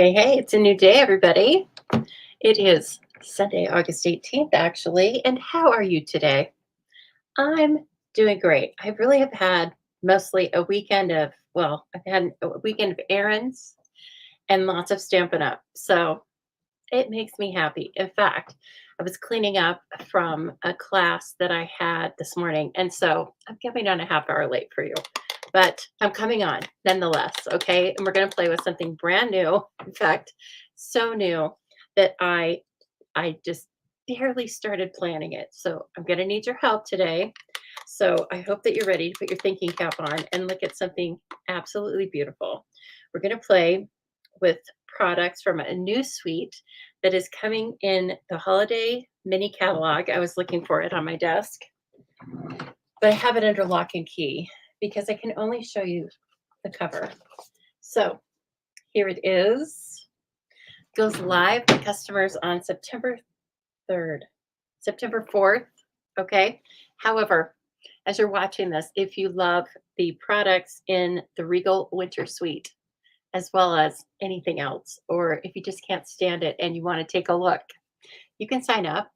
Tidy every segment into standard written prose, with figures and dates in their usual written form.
Hey, hey, it's a new day, everybody. It is Sunday, August 18th, actually. And how are you today? I'm doing great. I really have had mostly a weekend of, well, I've had a weekend of errands and lots of Stampin' Up. So it makes me happy. In fact, I was cleaning up from a class that I had this morning. And so I'm coming on a half hour late for you, but I'm coming on nonetheless. Okay. And we're going to play with something brand new. In fact, so new that I just barely started planning it. So I'm going to need your help today. So I hope that you're ready to put your thinking cap on and look at something absolutely beautiful. We're going to play with products from a new suite that is coming in the holiday mini catalog. I was looking for it on my desk, but I have it under lock and key because I can only show you the cover. So here it is. Goes live to customers on September 3rd, September 4th. Okay. However, as you're watching this, if you love the products in the Regal Winter Suite, as well as anything else, or if you just can't stand it and you want to take a look, you can sign up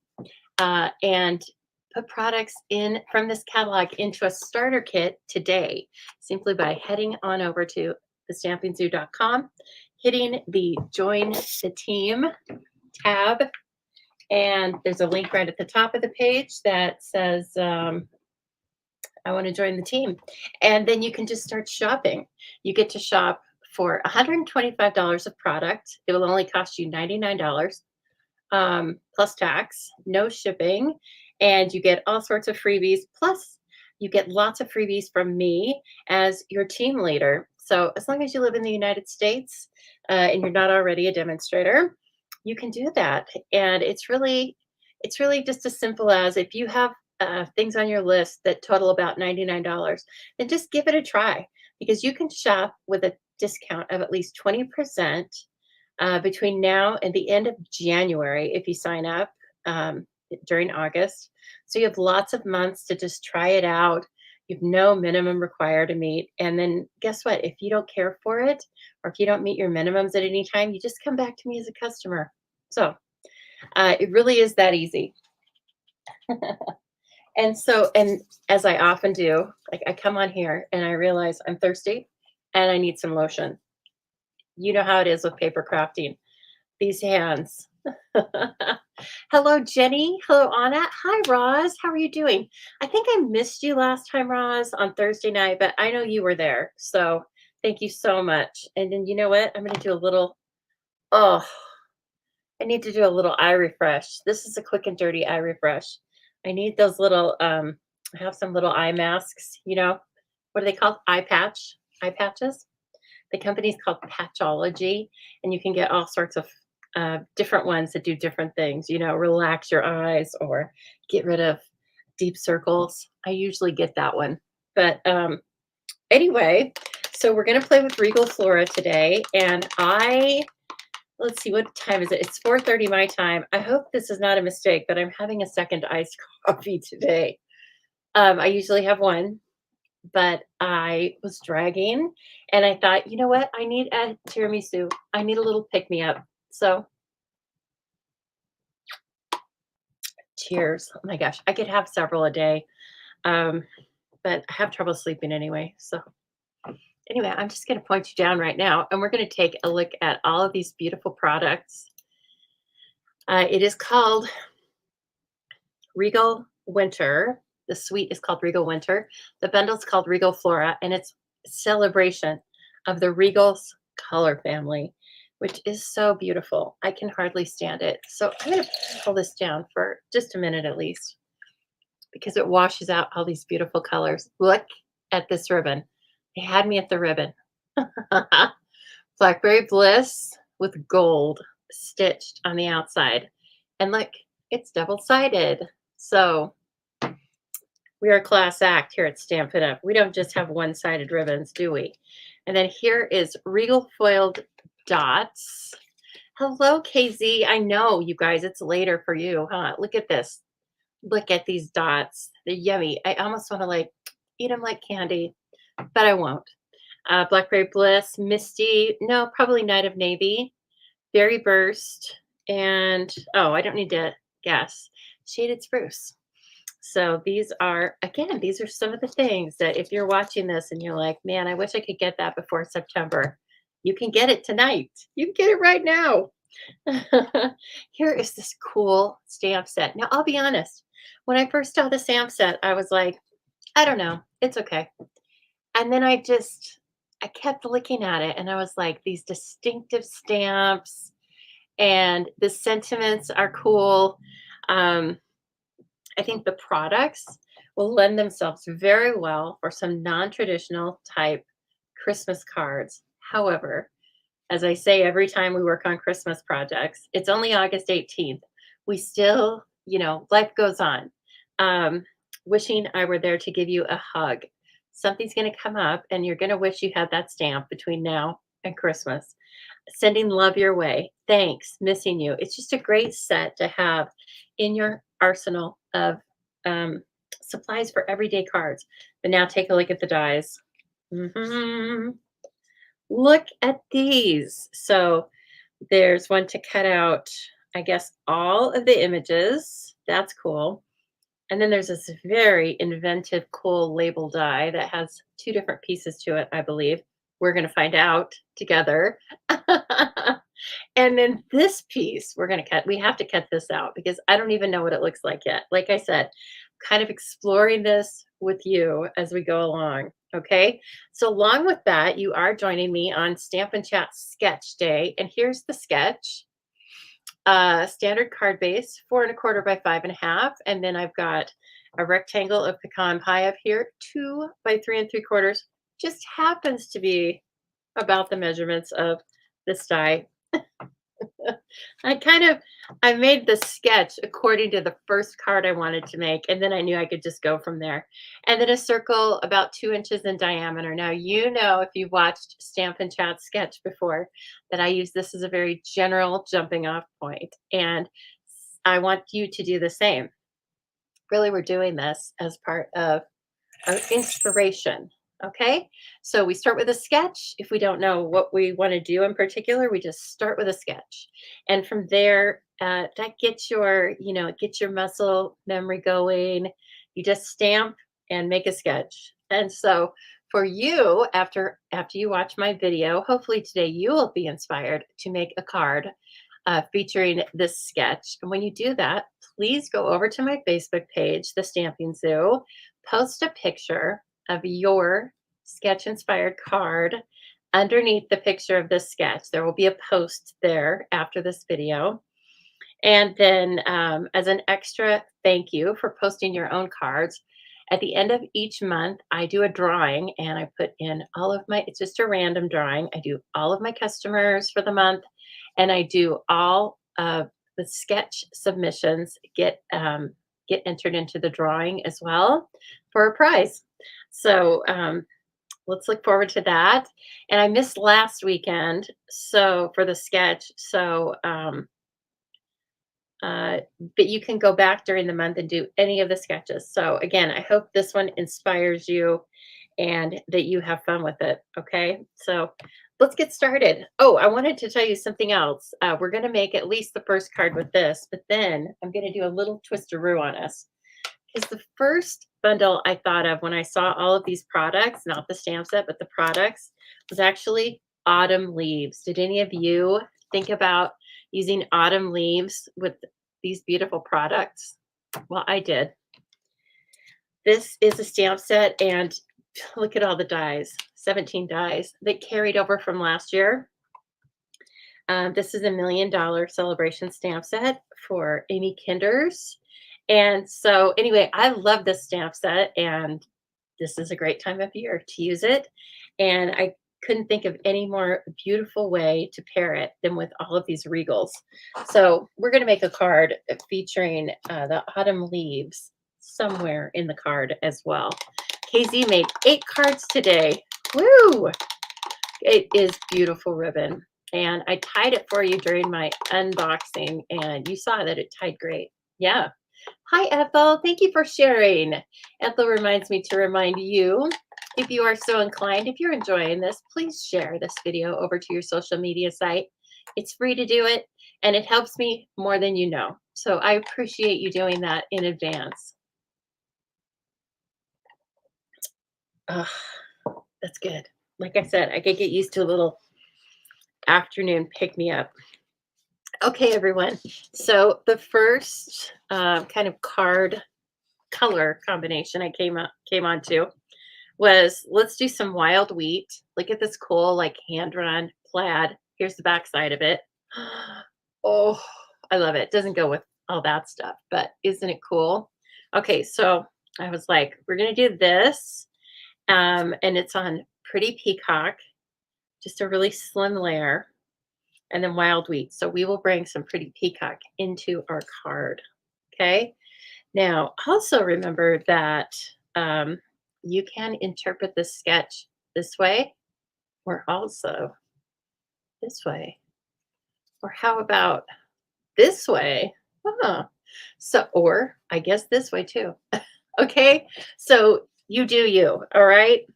and put products in from this catalog into a starter kit today, simply by heading on over to thestampingzoo.com, hitting the Join the Team tab, and there's a link right at the top of the page that says, I want to join the team. And then you can just start shopping. You get to shop for $125 of product. It will only cost you $99 plus tax, no shipping. And you get all sorts of freebies. Plus, you get lots of freebies from me as your team leader. So as long as you live in the United States and you're not already a demonstrator, you can do that. And it's really just as simple as if you have things on your list that total about $99, then just give it a try because you can shop with a discount of at least 20% between now and the end of January if you sign up during August. So you have lots of months to just try it out. You have no minimum required to meet. And then guess what? If you don't care for it, or if you don't meet your minimums at any time, you just come back to me as a customer. So it really is that easy. And as I often do, like I come on here and I realize I'm thirsty and I need some lotion. You know how it is with paper crafting. These hands. Hello, Jenny. Hello, Anna. Hi, Roz. How are you doing? I think I missed you last time, Roz, on Thursday night, but I know you were there. So thank you so much. And then you know what? I'm going to do a little, oh, I need to do a little eye refresh. This is a quick and dirty eye refresh. I need those little, I have some little eye masks, what are they called? Eye patches. The company's called Patchology, and you can get all sorts of different ones that do different things, relax your eyes or get rid of deep circles. I usually get that one. But anyway, so we're going to play with Regal Flora today. And let's see, what time is it? It's 4:30 my time. I hope this is not a mistake, but I'm having a second iced coffee today. I usually have one, but I was dragging and I thought, you know what? I need a tiramisu. I need a little pick me up. So cheers. Oh my gosh, I could have several a day. Um, but I have trouble sleeping anyway. So anyway, I'm just going to point you down right now and we're going to take a look at all of these beautiful products. It is called Regal Winter. The suite is called Regal Winter. The bundle is called Regal Flora, and it's a celebration of the Regal's color family, which is so beautiful. I can hardly stand it. So I'm going to pull this down for just a minute at least because it washes out all these beautiful colors. Look at this ribbon. They had me at the ribbon. Blackberry Bliss with gold stitched on the outside. And look, it's double-sided. So we are a class act here at Stampin' Up. We don't just have one-sided ribbons, do we? And then here is Regal foiled dots. Hello, KZ. I know, you guys, it's later for you, huh? Look at this. Look at these dots. They're yummy. I almost want to eat them like candy, but I won't. Blackberry Bliss, Misty. No, probably Night of Navy. berry burst, and oh, I don't need to guess, shaded spruce. So these are, again, these are some of the things that if you're watching this and you're like, man, I wish I could get that before September, you can get it tonight. You can get it right now. Here is this cool stamp set. Now, I'll be honest. When I first saw the stamp set, I was like, I don't know. It's okay. And then I kept looking at it and I was like, these distinctive stamps and the sentiments are cool. Um, I think the products will lend themselves very well for some non-traditional type Christmas cards. However, as I say every time we work on Christmas projects, it's only August 18th. We still, life goes on. Um, Wishing I were there to give you a hug. Something's going to come up and you're going to wish you had that stamp between now and Christmas. Sending love your way. Thanks. Missing you. It's just a great set to have in your arsenal of um, supplies for everyday cards. But now take a look at the dies. Look at these. So there's one to cut out, I guess, all of the images. That's cool. And then there's this very inventive, cool label die that has two different pieces to it, I believe. We're going to find out together. And then this piece we're going to cut. We have to cut this out because I don't even know what it looks like yet. Like I said, kind of exploring this with you as we go along. Okay. So along with that, you are joining me on Stamp and Chat Sketch Day. And here's the sketch. Standard card base, 4¼ by 5½. And then I've got a rectangle of pecan pie up here, 2 by 3¾ just happens to be about the measurements of this die. I made the sketch according to the first card I wanted to make, and then I knew I could just go from there. And then a circle about 2 inches in diameter. Now, if you've watched Stamp and Chat Sketch before, that I use this as a very general jumping off point, and I want you to do the same. Really, we're doing this as part of our inspiration. Okay, so we start with a sketch. If we don't know what we want to do in particular, we just start with a sketch, and from there, that gets your muscle memory going. You just stamp and make a sketch. And so, for you, after you watch my video, hopefully today you will be inspired to make a card featuring this sketch. And when you do that, please go over to my Facebook page, The Stamping Zoo, post a picture of your sketch inspired card underneath the picture of this sketch. There will be a post there after this video. And then as an extra thank you for posting your own cards, at the end of each month, I do a drawing and I put in it's just a random drawing. I do all of my customers for the month and I do all of the sketch submissions get entered into the drawing as well for a prize. So let's look forward to that. And I missed last weekend for the sketch. But you can go back during the month and do any of the sketches. So again, I hope this one inspires you and that you have fun with it. Okay, so let's get started. Oh, I wanted to tell you something else. We're going to make at least the first card with this, but then I'm going to do a little twisteroo on us. Because the first bundle I thought of when I saw all of these products, not the stamp set, but the products, was actually autumn leaves. Did any of you think about using autumn leaves with these beautiful products? Well, I did. This is a stamp set, and look at all the dies, 17 dies that carried over from last year. This is a $1 million celebration stamp set for Amy Kinders. And so anyway, I love this stamp set, and this is a great time of year to use it. And I couldn't think of any more beautiful way to pair it than with all of these Regals. So we're going to make a card featuring the autumn leaves somewhere in the card as well. KZ made 8 cards today. Woo! It is beautiful ribbon. And I tied it for you during my unboxing, and you saw that it tied great. Yeah. Hi, Ethel. Thank you for sharing. Ethel reminds me to remind you, if you are so inclined, if you're enjoying this, please share this video over to your social media site. It's free to do it, and it helps me more than you know. So I appreciate you doing that in advance. Ugh, that's good. Like I said, I could get used to a little afternoon pick me up. Okay, everyone. So the first kind of card color combination I came on to was let's do some wild wheat. Look at this cool like hand drawn plaid. Here's the back side of it. Oh, I love it. Doesn't go with all that stuff, but isn't it cool? Okay, so I was like, we're gonna do this, and it's on Pretty Peacock, just a really slim layer, and then wild wheat. So we will bring some Pretty Peacock into our card. Okay. Now, also remember that you can interpret the sketch this way or also this way. Or how about this way? Huh. So, or I guess this way too. Okay. So you do you. All right.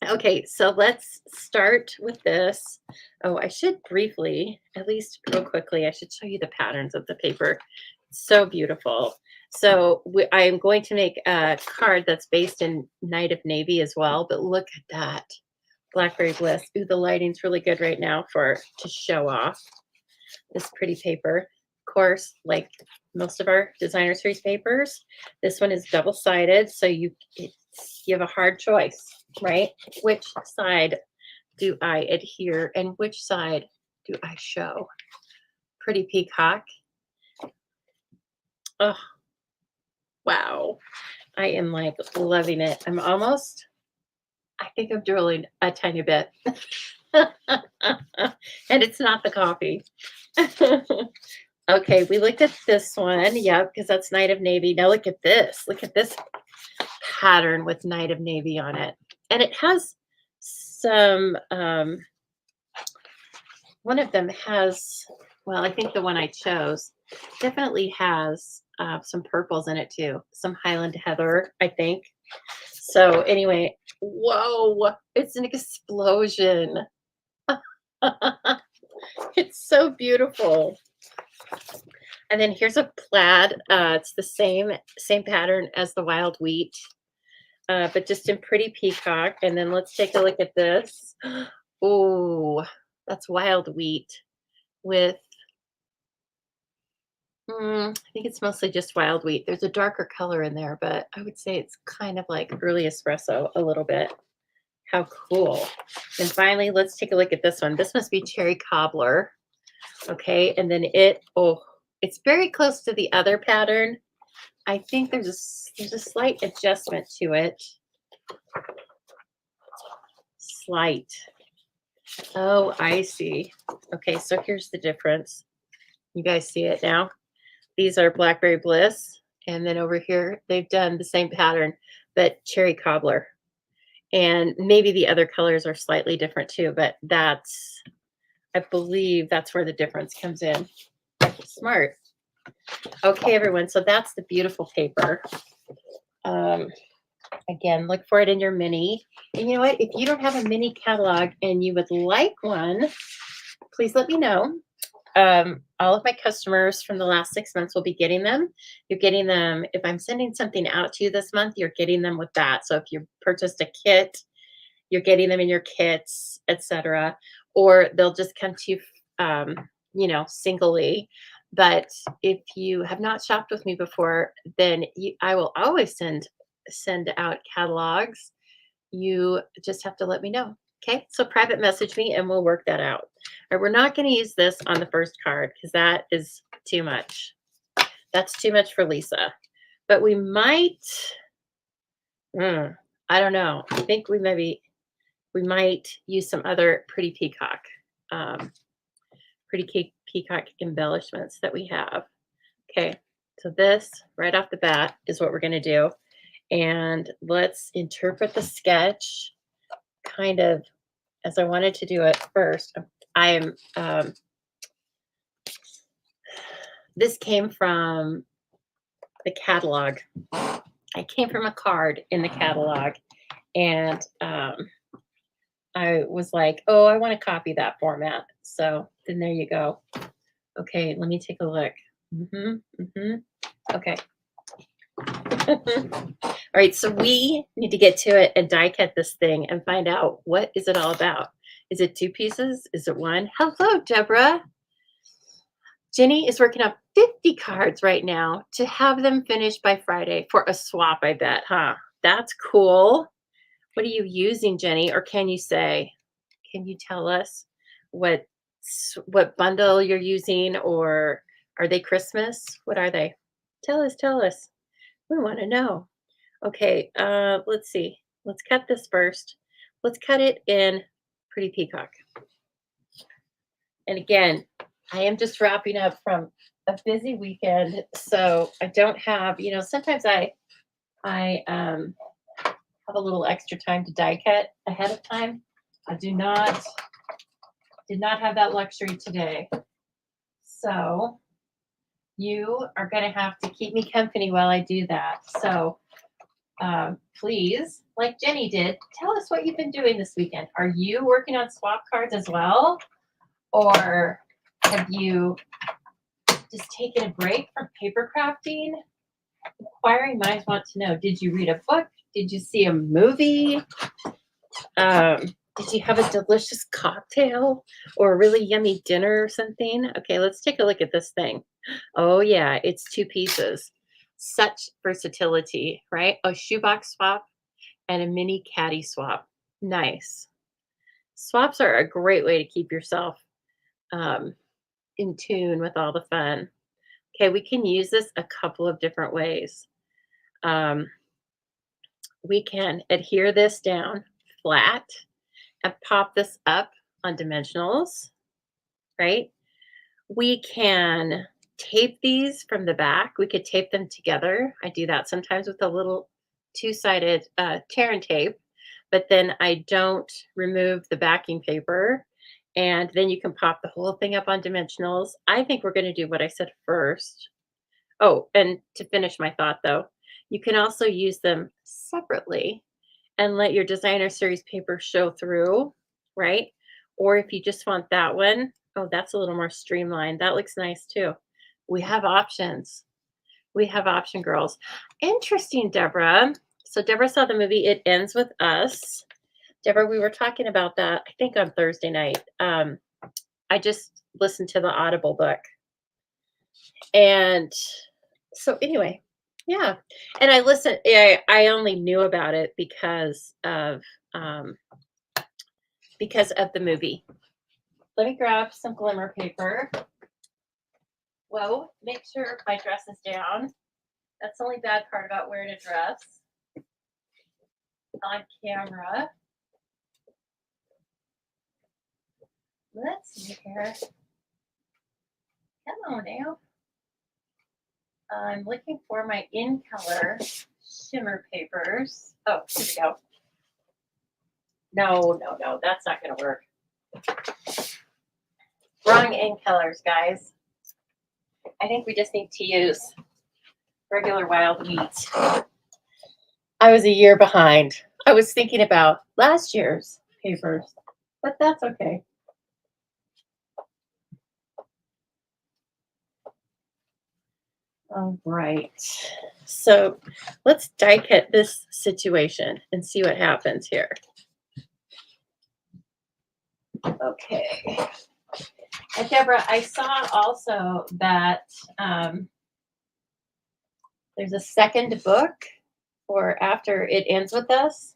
Okay. So let's start with this. Oh, I should briefly, at least real quickly, I should show you the patterns of the paper. So beautiful. So I am going to make a card that's based in Night of Navy as well. But look at that. Blackberry Bliss. Ooh, the lighting's really good right now to show off this pretty paper. Of course, like most of our designer series papers, this one is double-sided, so you have a hard choice, right? Which side do I adhere and which side do I show? Pretty Peacock. Oh, wow. I am like loving it. I think I'm drooling a tiny bit. And it's not the coffee. Okay, we looked at this one. Yeah, because that's Night of Navy. Now look at this. Look at this pattern with Night of Navy on it. And it has some, one of them has, well, I think the one I chose definitely has some purples in it too. Some Highland Heather, I think. So anyway, whoa, it's an explosion. It's so beautiful. And then here's a plaid. It's the same pattern as the wild wheat, but just in Pretty Peacock. And then let's take a look at this. Oh, that's wild wheat with, I think it's mostly just wild wheat. There's a darker color in there, but I would say it's kind of like early espresso a little bit. How cool. And finally, let's take a look at this one. This must be cherry cobbler. Okay, and then it's very close to the other pattern. I think there's a slight adjustment to it. Slight. Oh, I see. Okay, so here's the difference. You guys see it now? These are Blackberry Bliss, and then over here they've done the same pattern, but cherry cobbler. And maybe the other colors are slightly different too, but I believe that's where the difference comes in. Smart. Okay, everyone. So that's the beautiful paper. Again, look for it in your mini. And you know what? If you don't have a mini catalog and you would like one, please let me know. All of my customers from the last 6 months will be getting them. You're getting them. If I'm sending something out to you this month, you're getting them with that. So if you purchased a kit, you're getting them in your kits, etc. Or they'll just come to you, singly. But if you have not shopped with me before, then I will always send out catalogs. You just have to let me know. Okay, so private message me and we'll work that out. All right, we're not going to use this on the first card because that is too much. That's too much for Lisa. But we might, I don't know. I think we might use some other Pretty Peacock, Peacock embellishments that we have. Okay, so this right off the bat is what we're going to do. And let's interpret the sketch kind of as I wanted to do it first. This came from the catalog. I came from a card in the catalog, and I was like, oh, I want to copy that format. So Then there you go. Okay, let me take a look. Okay. All right, so we need to get to it and die cut this thing and find out what is it all about. Is it 2 pieces? Is it 1? Hello, Deborah. Jenny is working on 50 cards right now to have them finished by Friday for a swap, I bet, huh? That's cool. What are you using, Jenny? Or can you say? Can you tell us what bundle you're using, or are they Christmas? What are they? Tell us, tell us. We want to know. Okay, let's see. Let's cut this first. Let's cut it in Pretty Peacock. And again, I am just wrapping up from a busy weekend, so I don't have, sometimes I have a little extra time to die cut ahead of time. I did not have that luxury today. So you are going to have to keep me company while I do that. So please, like Jenny did, tell us what you've been doing this weekend. Are you working on swap cards as well? Or have you just taken a break from paper crafting? Inquiring minds want to know, did you read a book? Did you see a movie? Did you have a delicious cocktail or a really yummy dinner or something? Okay, let's take a look at this thing. Oh, yeah, it's 2 pieces. Such versatility, right? A shoebox swap and a mini caddy swap. Nice. Swaps are a great way to keep yourself in tune with all the fun. Okay, we can use this a couple of different ways. We can adhere this down flat and pop this up on dimensionals, right? We can tape these from the back. We could tape them together. I do that sometimes with a little 2-sided tear and tape, but then I don't remove the backing paper. And then you can pop the whole thing up on dimensionals. I think we're going to do what I said first. Oh, and to finish my thought though, you can also use them separately and let your designer series paper show through, right? Or if you just want that one, oh, that's a little more streamlined. That looks nice too. We have options. We have option girls. Interesting, Deborah. So Deborah saw the movie It Ends With Us. Deborah, we were talking about that, I think on Thursday night. I just listened to the Audible book. And so anyway, yeah. And I only knew about it because of the movie. Let me grab some glimmer paper. Whoa, make sure my dress is down. That's the only bad part about wearing a dress on camera. Let's see here. Come on now. I'm looking for my in color shimmer papers. Oh, here we go. No, that's not going to work. Wrong in colors, guys. I think we just need to use regular wild wheat. I was a year behind. I was thinking about last year's papers, but that's okay. All right. So let's die cut this situation and see what happens here. Okay. And Deborah, I saw also that there's a second book for After It Ends With Us.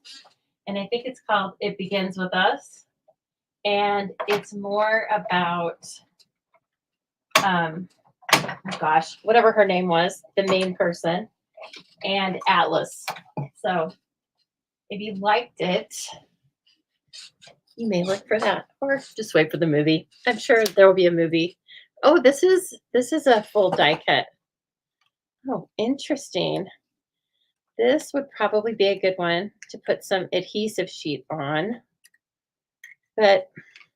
And I think it's called It Begins With Us. And it's more about, gosh, whatever her name was, the main person, and Atlas. So if you liked it, you may look for that, or just wait for the movie. I'm sure there will be a movie. Oh, this is a full die cut. Oh, interesting. This would probably be a good one to put some adhesive sheet on, but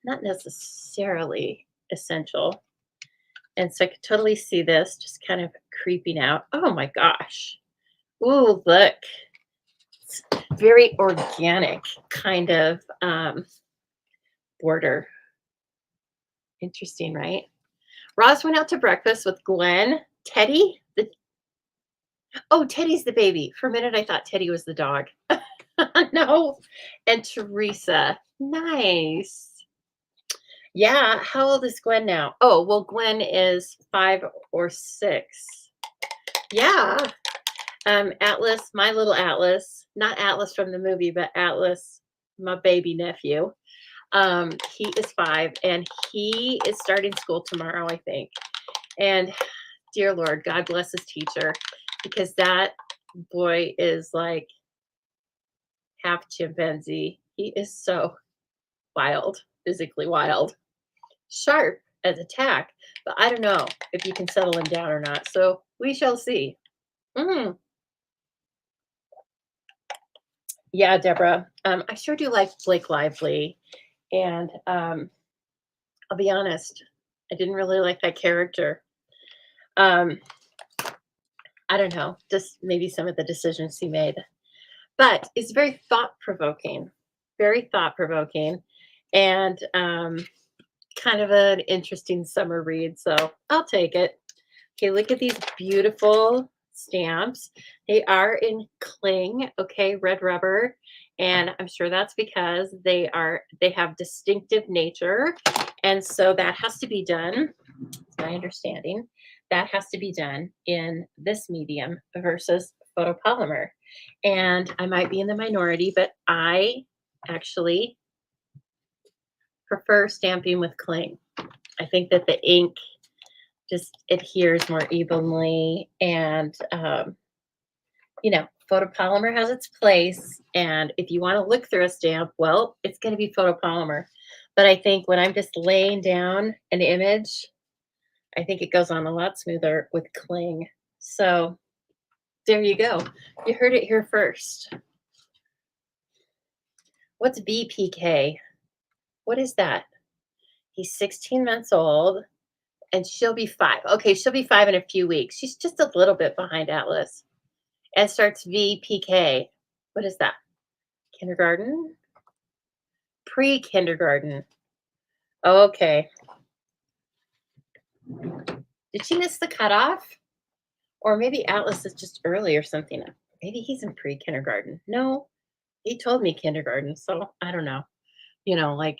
not necessarily essential. And so I could totally see this just kind of creeping out. Oh my gosh. Ooh, look. It's very organic kind of border. Interesting, right? Roz went out to breakfast with Glenn, Teddy. Oh, Teddy's the baby. For a minute, I thought Teddy was the dog. No, and Teresa. Nice. Yeah. How old is Gwen now? Oh, well, Gwen is 5 or 6. Yeah. Atlas, my little Atlas, not Atlas from the movie, but Atlas, my baby nephew. He is 5 and he is starting school tomorrow, I think. And dear Lord, God bless his teacher, because that boy is like half chimpanzee. He is so wild, physically wild, sharp as attack, but I don't know if you can settle him down or not. So we shall see. Mm. Yeah, Deborah. I sure do like Blake Lively, and I'll be honest, I didn't really like that character. Um, I don't know, just maybe some of the decisions he made, but it's very thought provoking, and kind of an interesting summer read. So I'll take it. Okay, look at these beautiful stamps. They are in cling, okay, red rubber. And I'm sure that's because they have distinctive nature. And so that has to be done, my understanding, that has to be done in this medium versus photopolymer. And I might be in the minority, but I actually prefer stamping with cling. I think that the ink just adheres more evenly, and photopolymer has its place, and if you want to look through a stamp, well, it's going to be photopolymer. But I think when I'm just laying down an image, I think it goes on a lot smoother with cling. So there you go. You heard it here first. What's BPK? What is that? He's 16 months old and she'll be 5. Okay, she'll be 5 in a few weeks. She's just a little bit behind Atlas. And starts VPK. What is that? Kindergarten? Pre-kindergarten. Oh, okay. Did she miss the cutoff? Or maybe Atlas is just early or something. Maybe he's in pre-kindergarten. No, he told me kindergarten, so I don't know. Like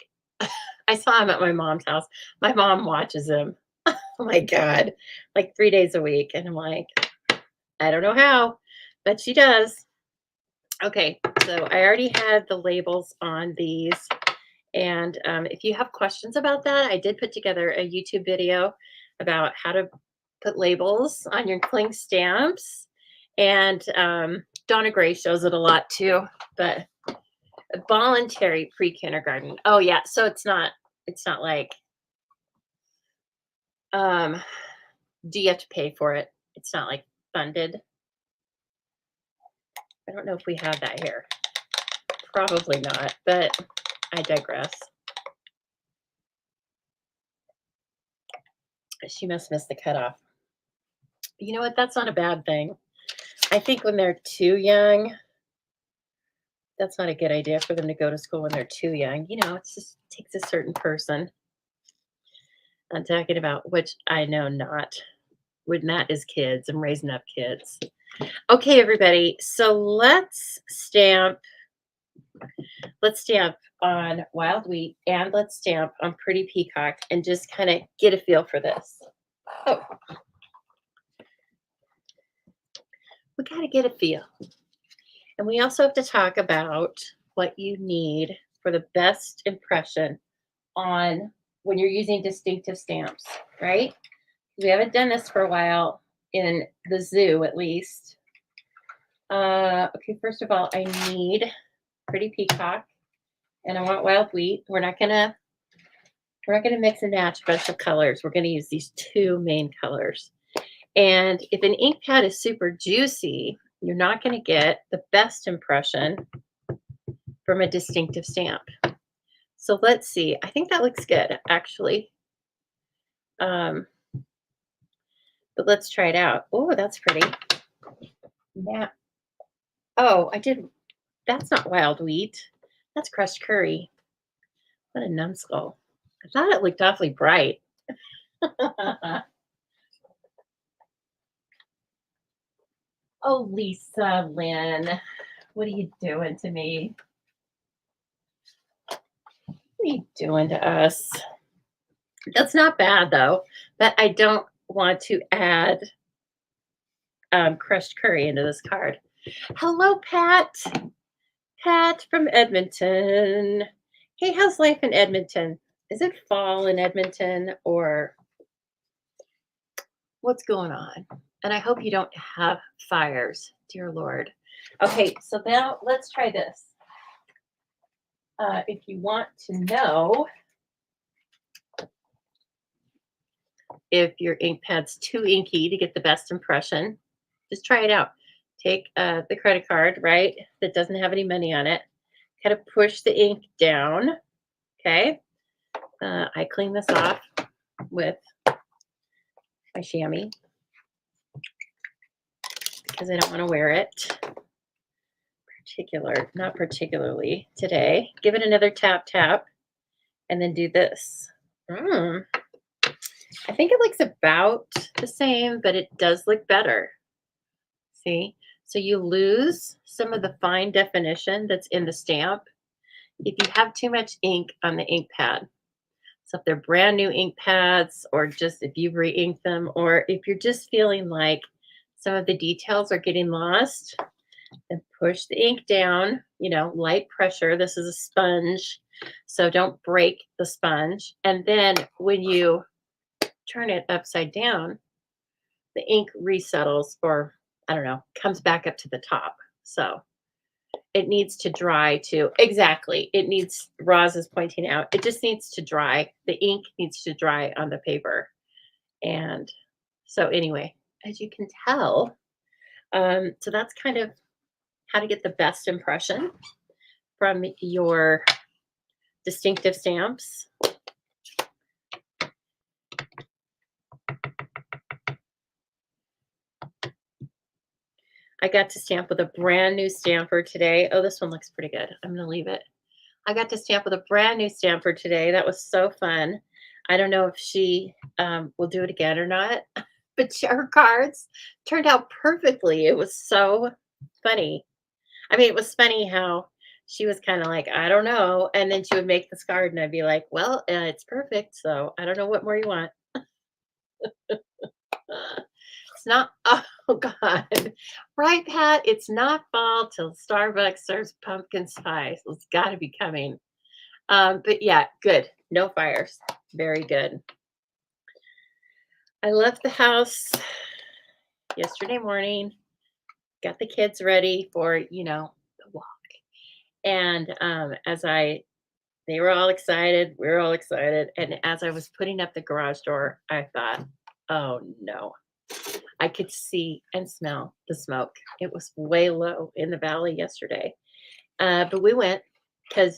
I saw him at my mom's house. My mom watches him. Oh my God, like 3 days a week. And I'm like, I don't know how, but she does. Okay, so I already had the labels on these. And if you have questions about that, I did put together a YouTube video about how to put labels on your cling stamps. And Donna Gray shows it a lot too, but voluntary pre-kindergarten. Oh yeah, so it's not like, do you have to pay for it? It's not like funded. I don't know if we have that here. Probably not, but I digress. She must miss the cutoff. You know what? That's not a bad thing. I think when they're too young, that's not a good idea for them to go to school when they're too young. It just takes a certain person. I'm talking about, which I know not. When that is kids, I'm raising up kids. Okay, everybody. So let's stamp on Wild Wheat and let's stamp on Pretty Peacock and just kind of get a feel for this. Oh, we got to get a feel. And we also have to talk about what you need for the best impression on when you're using distinctive stamps, right? We haven't done this for a while in the zoo, at least. Okay, first of all, I need Pretty Peacock and I want Wild Wheat. We're not gonna mix and match a bunch of colors. We're gonna use these 2 main colors. And if an ink pad is super juicy, you're not gonna get the best impression from a distinctive stamp. So let's see. I think that looks good, actually. But let's try it out. Oh, that's pretty. Yeah. Oh, that's not Wild Wheat. That's crushed curry. What a numbskull. I thought it looked awfully bright. Oh, Lisa Lynn, what are you doing to me? What are you doing to us? That's not bad though, but I don't want to add crushed curry into this card. Hello, Pat. Pat from Edmonton. Hey, how's life in Edmonton? Is it fall in Edmonton or what's going on? And I hope you don't have fires, dear Lord. Okay, so now let's try this. If you want to know if your ink pad's too inky to get the best impression, just try it out. Take the credit card, right, that doesn't have any money on it, kind of push the ink down, okay? I clean this off with my chamois because I don't want to wear it not particularly today. Give it another tap, tap, and then do this. I think it looks about the same, but it does look better. See? So you lose some of the fine definition that's in the stamp if you have too much ink on the ink pad. So if they're brand new ink pads, or just if you've re-inked them, or if you're just feeling like some of the details are getting lost, then push the ink down, light pressure. This is a sponge, so don't break the sponge. And then when you turn it upside down, the ink resettles, or I don't know, comes back up to the top. So it needs to dry too. Exactly. It needs, Roz is pointing out, it just needs to dry. The ink needs to dry on the paper. And so anyway, as you can tell, so that's kind of how to get the best impression from your distinctive stamps. I got to stamp with a brand new stamper today. Oh, this one looks pretty good. I'm going to leave it. I got to stamp with a brand new stamper today. That was so fun. I don't know if she will do it again or not, but her cards turned out perfectly. It was so funny. I mean, it was funny how she was kind of like, I don't know. And then she would make this card and I'd be like, well, it's perfect. So I don't know what more you want. It's not, oh God. Right, Pat? It's not fall till Starbucks serves pumpkin spice. It's got to be coming. But yeah, good. No fires. Very good. I left the house yesterday morning, got the kids ready for, the walk. And they were all excited. We were all excited. And as I was putting up the garage door, I thought, oh no. I could see and smell the smoke. It was way low in the valley yesterday. But we went because,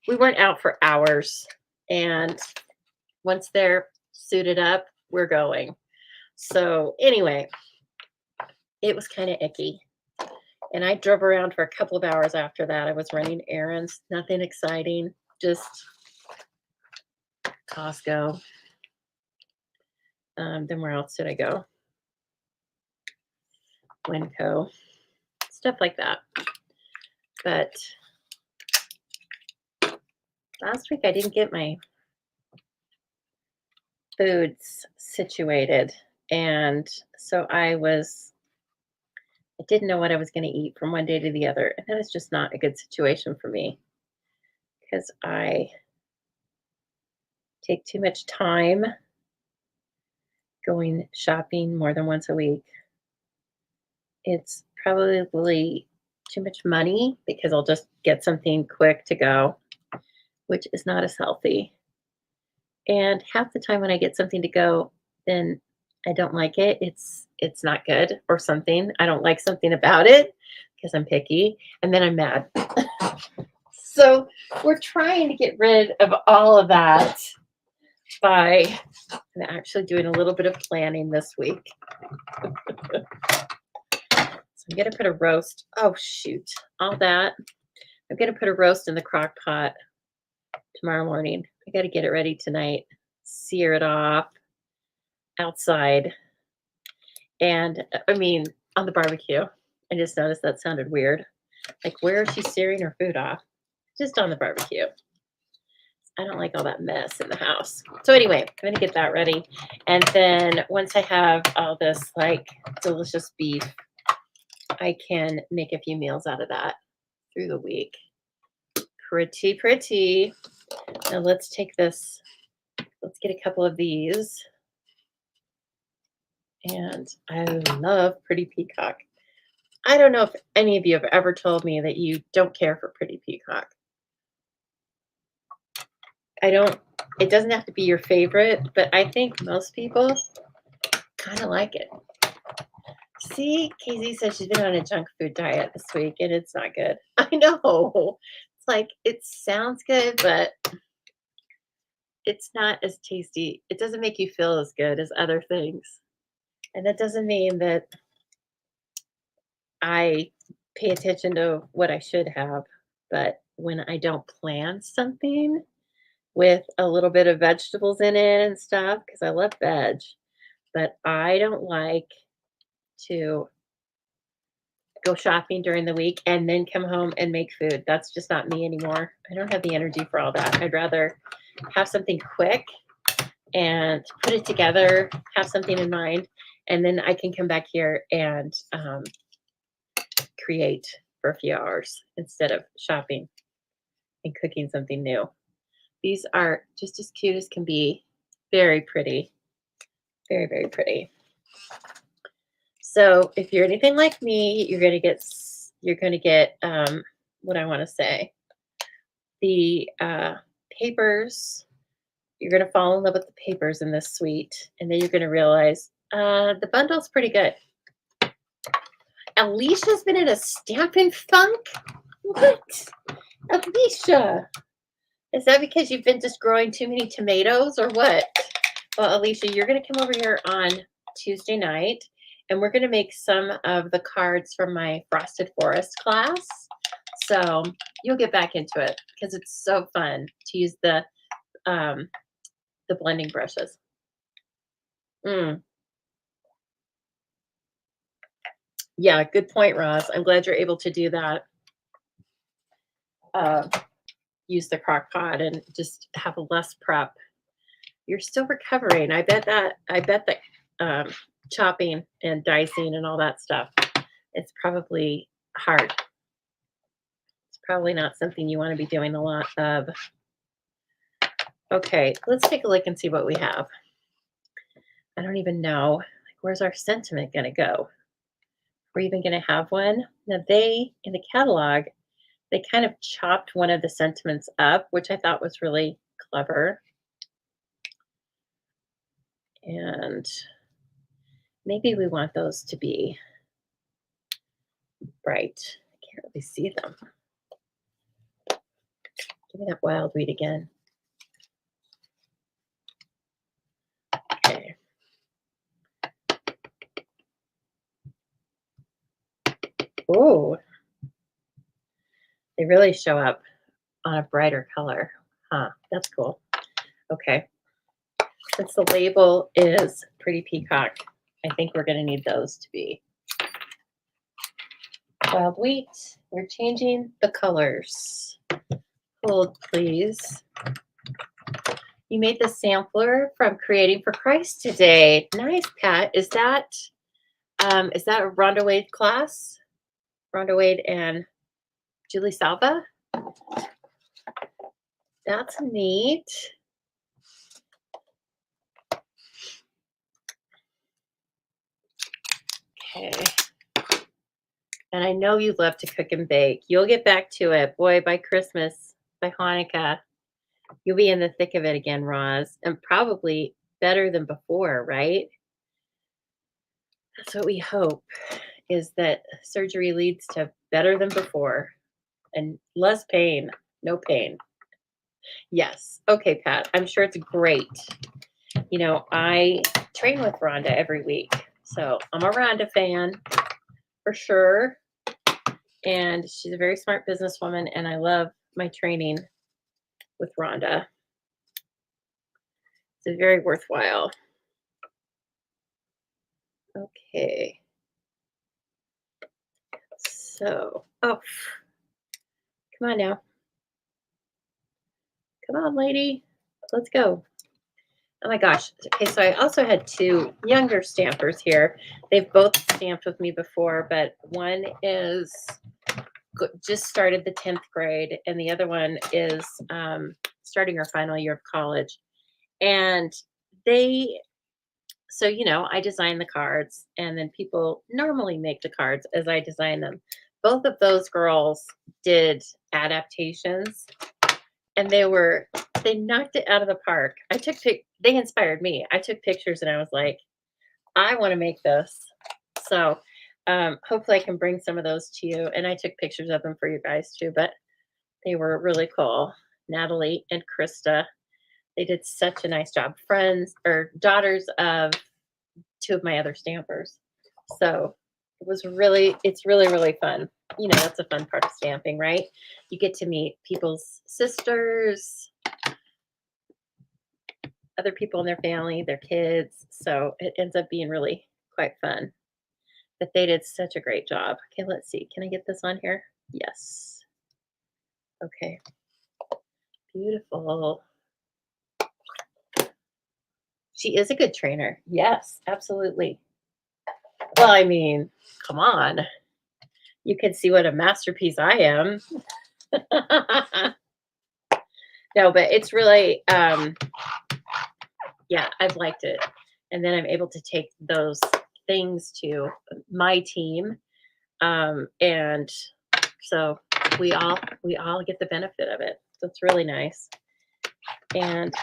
we weren't out for hours. And once they're suited up, we're going. So anyway, it was kind of icky. And I drove around for a couple of hours after that. I was running errands, nothing exciting, just Costco. Then where else did I go? Winco, stuff like that. But last week I didn't get my foods situated. And so I didn't know what I was going to eat from one day to the other. And that is just not a good situation for me because I take too much time going shopping more than once a week. It's probably too much money because I'll just get something quick to go, which is not as healthy. And half the time when I get something to go, then I don't like it. It's not good or something. I don't like something about it because I'm picky, and then I'm mad. So we're trying to get rid of all of that by actually doing a little bit of planning this week. So I'm going to put a roast. Oh, shoot. All that. I'm going to put a roast in the crock pot tomorrow morning. I got to get it ready tonight. Sear it off outside. And I mean, on the barbecue. I just noticed that sounded weird. Like, where is she searing her food off? Just on the barbecue. I don't like all that mess in the house. So anyway, I'm going to get that ready. And then once I have all this like delicious beef, I can make a few meals out of that through the week. Pretty, pretty. Now let's take this. Let's get a couple of these. And I love Pretty Peacock. I don't know if any of you have ever told me that you don't care for Pretty Peacock. It doesn't have to be your favorite, but I think most people kind of like it. See, Casey says she's been on a junk food diet this week and it's not good. I know. It's like, it sounds good, but it's not as tasty. It doesn't make you feel as good as other things. And that doesn't mean that I pay attention to what I should have, but when I don't plan something with a little bit of vegetables in it and stuff, because I love veg, but I don't like to go shopping during the week and then come home and make food. That's just not me anymore. I don't have the energy for all that. I'd rather have something quick and put it together, have something in mind, and then I can come back here and create for a few hours instead of shopping and cooking something new. These are just as cute as can be. Very pretty. Very, very pretty. So if you're anything like me, you're going to get what I want to say. The papers, you're going to fall in love with the papers in this suite. And then you're going to realize the bundle's pretty good. Alicia's been in a stamping funk? What? Alicia, is that because you've been just growing too many tomatoes or what? Well, Alicia, you're going to come over here on Tuesday night, and we're going to make some of the cards from my Frosted Forest class. So you'll get back into it because it's so fun to use the blending brushes. Yeah, good point, Roz. I'm glad you're able to do that. Use the crock pot and just have a less prep. You're still recovering. I bet that chopping and dicing and all that stuff, it's probably hard. It's probably not something you want to be doing a lot of. Okay, let's take a look and see what we have. I don't even know. Like, where's our sentiment going to go? We're even going to have one. Now, in the catalog, they kind of chopped one of the sentiments up, which I thought was really clever. And maybe we want those to be bright. I can't really see them. Give me that wild weed again. Okay. Oh, they really show up on a brighter color. Huh, that's cool. Okay. Since the label is Pretty Peacock, I think we're going to need those to be wild wheat. We're changing the colors. Hold, please. You made the sampler from Creating for Christ today. Nice, Pat. Is that a Rhonda Wade class? Rhonda Wade and Julie Salva? That's neat. Okay. And I know you love to cook and bake. You'll get back to it. Boy, by Christmas, by Hanukkah, you'll be in the thick of it again, Roz. And probably better than before, right? That's what we hope, is that surgery leads to better than before and less pain, no pain. Yes. Okay, Pat. I'm sure it's great. You know, I train with Rhonda every week. So I'm a Rhonda fan for sure. And she's a very smart businesswoman. And I love my training with Rhonda. It's very worthwhile. Okay. So, oh, come on now. Come on, lady. Let's go. Oh my gosh. Okay, so I also had two younger stampers here. They've both stamped with me before, but one is just started the 10th grade, and the other one is starting her final year of college. And they, so, I design the cards, and then people normally make the cards as I design them. Both of those girls did adaptations, and they knocked it out of the park. They inspired me. I took pictures and I was like, I want to make this. So hopefully I can bring some of those to you. And I took pictures of them for you guys too, but they were really cool. Natalie and Krista, they did such a nice job. Friends or daughters of two of my other stampers. So it's really, really fun. That's a fun part of stamping, right? You get to meet people's sisters, other people in their family, their kids. So it ends up being really quite fun. But they did such a great job. Okay, let's see. Can I get this on here? Yes. Okay. Beautiful. She is a good trainer. Yes, absolutely. Well, I mean, come on. You can see what a masterpiece I am. No, but it's really, yeah, I've liked it. And then I'm able to take those things to my team. And so we all get the benefit of it. So it's really nice. And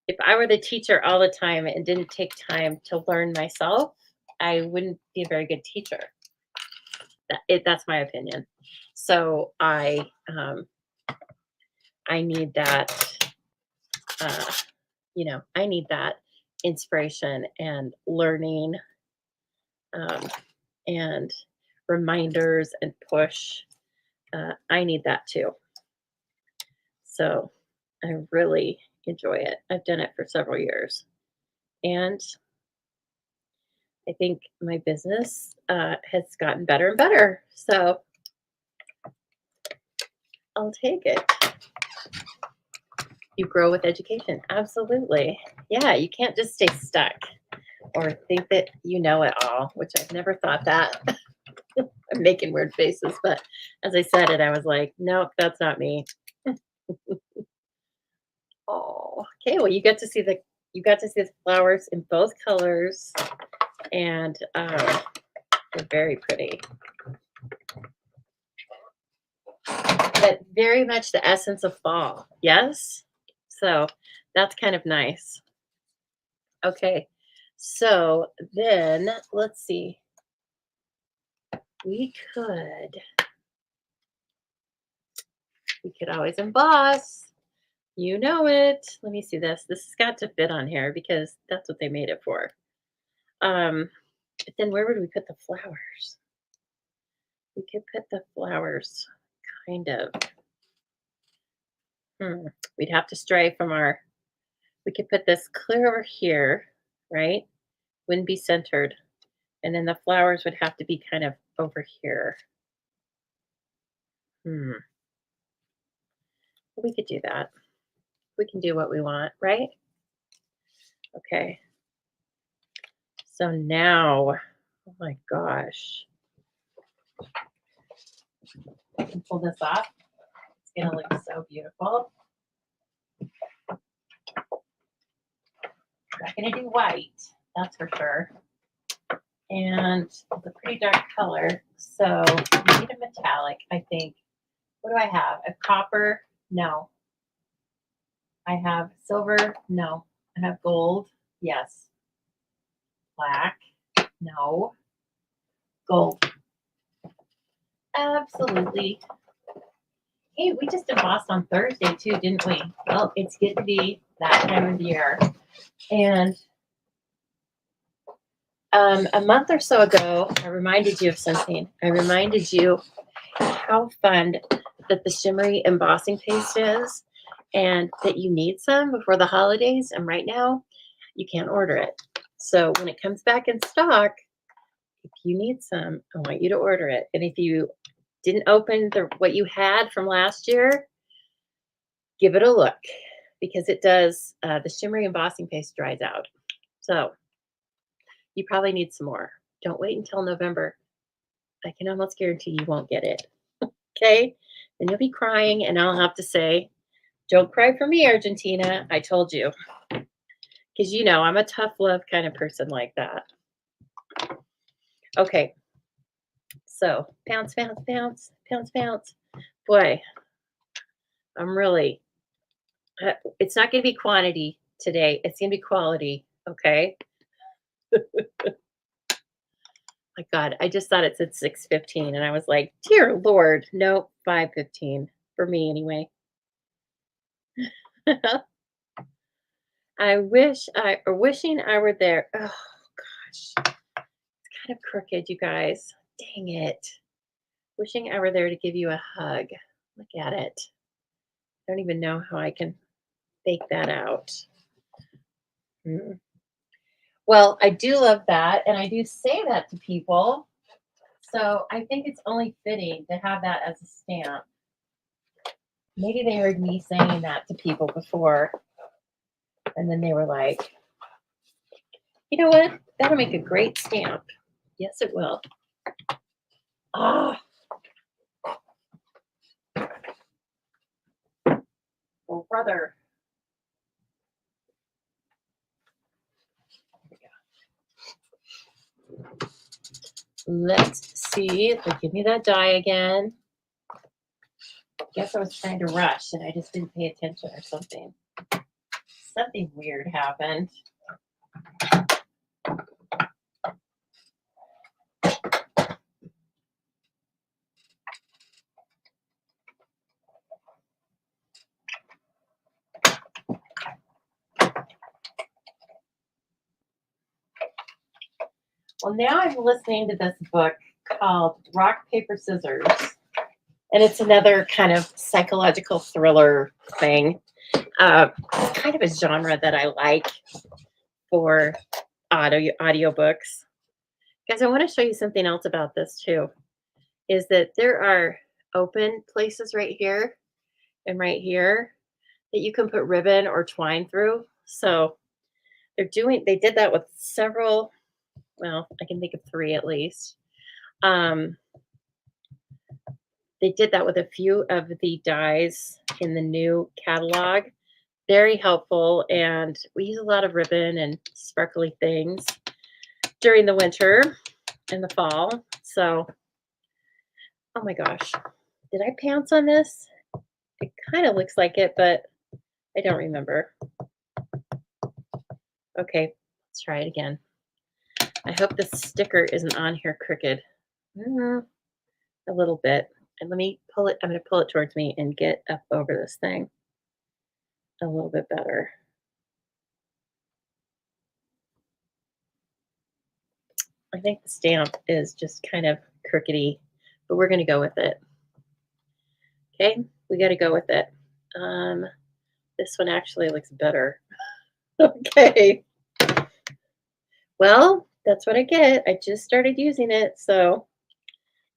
if I were the teacher all the time and didn't take time to learn myself, I wouldn't be a very good teacher. That's my opinion. So I need that. I need that inspiration and learning, and reminders and push. I need that too. So I really enjoy it. I've done it for several years. And I think my business has gotten better and better. So I'll take it. You grow with education. Absolutely. Yeah, you can't just stay stuck or think that you know it all, which I've never thought that. I'm making weird faces, but as I said it, I was like, nope, that's not me. Oh, okay. Well, you got to see the flowers in both colors, and they're very pretty. But very much the essence of fall. Yes. So that's kind of nice. Okay. So then let's see. We could always emboss. You know it. Let me see this. This has got to fit on here because that's what they made it for. But then where would we put the flowers? We could put the flowers kind of. We'd have to stray from we could put this clear over here, right? Wouldn't be centered. And then the flowers would have to be kind of over here. We could do that. We can do what we want, right? Okay. So now, oh my gosh. I can pull this off. It's going to look so beautiful. I'm not going to do white, that's for sure. And it's a pretty dark color. So we need a metallic, I think. What do I have? A copper? No. I have silver? No. I have gold? Yes. Black? No. Gold? Absolutely. Hey, we just embossed on Thursday too, didn't we? Well, it's good to be that time of year. And a month or so ago, I reminded you of something. I reminded you how fun that the shimmery embossing paste is. and that you need some before the holidays. And right now, you can't order it. So when it comes back in stock, if you need some, I want you to order it. And if you didn't open what you had from last year, give it a look because it does. The shimmery embossing paste dries out. So you probably need some more. Don't wait until November. I can almost guarantee you won't get it. Okay? Then you'll be crying, and I'll have to say, don't cry for me, Argentina. I told you. Because I'm a tough love kind of person like that. Okay. So bounce, bounce, bounce, bounce, bounce. Boy, I'm really, it's not going to be quantity today. It's going to be quality. Okay. My God, I just thought it said 6:15 and I was like, dear Lord, no, 5:15 for me anyway. Wishing I were there. Oh gosh, it's kind of crooked, you guys. Dang it. Wishing I were there to give you a hug. Look at it. I don't even know how I can fake that out. Mm. Well, I do love that, and I do say that to people. So I think it's only fitting to have that as a stamp. Maybe they heard me saying that to people before, and then they were like, you know what? That'll make a great stamp. Yes, it will. Ah, well, brother. Let's see if they give me that die again. Guess I was trying to rush and I just didn't pay attention or something. Something weird happened. Well, now I'm listening to this book called Rock, Paper, Scissors. And it's another kind of psychological thriller thing. It's kind of a genre that I like for audiobooks. Guys, I want to show you something else about this too. Is that there are open places right here and right here that you can put ribbon or twine through. So they did that with several, well, I can think of 3 at least. They did that with a few of the dies in the new catalog. Very helpful, and we use a lot of ribbon and sparkly things during the winter and the fall. So, oh my gosh, did I pants on this? It kind of looks like it, but I don't remember. Okay, let's try it again. I hope this sticker isn't on here crooked. A little bit. And let me pull it. I'm going to pull it towards me and get up over this thing a little bit better. I think the stamp is just kind of crookedy, but we're going to go with it. Okay, we got to go with it. This one actually looks better. Okay. Well, that's what I get. I just started using it, so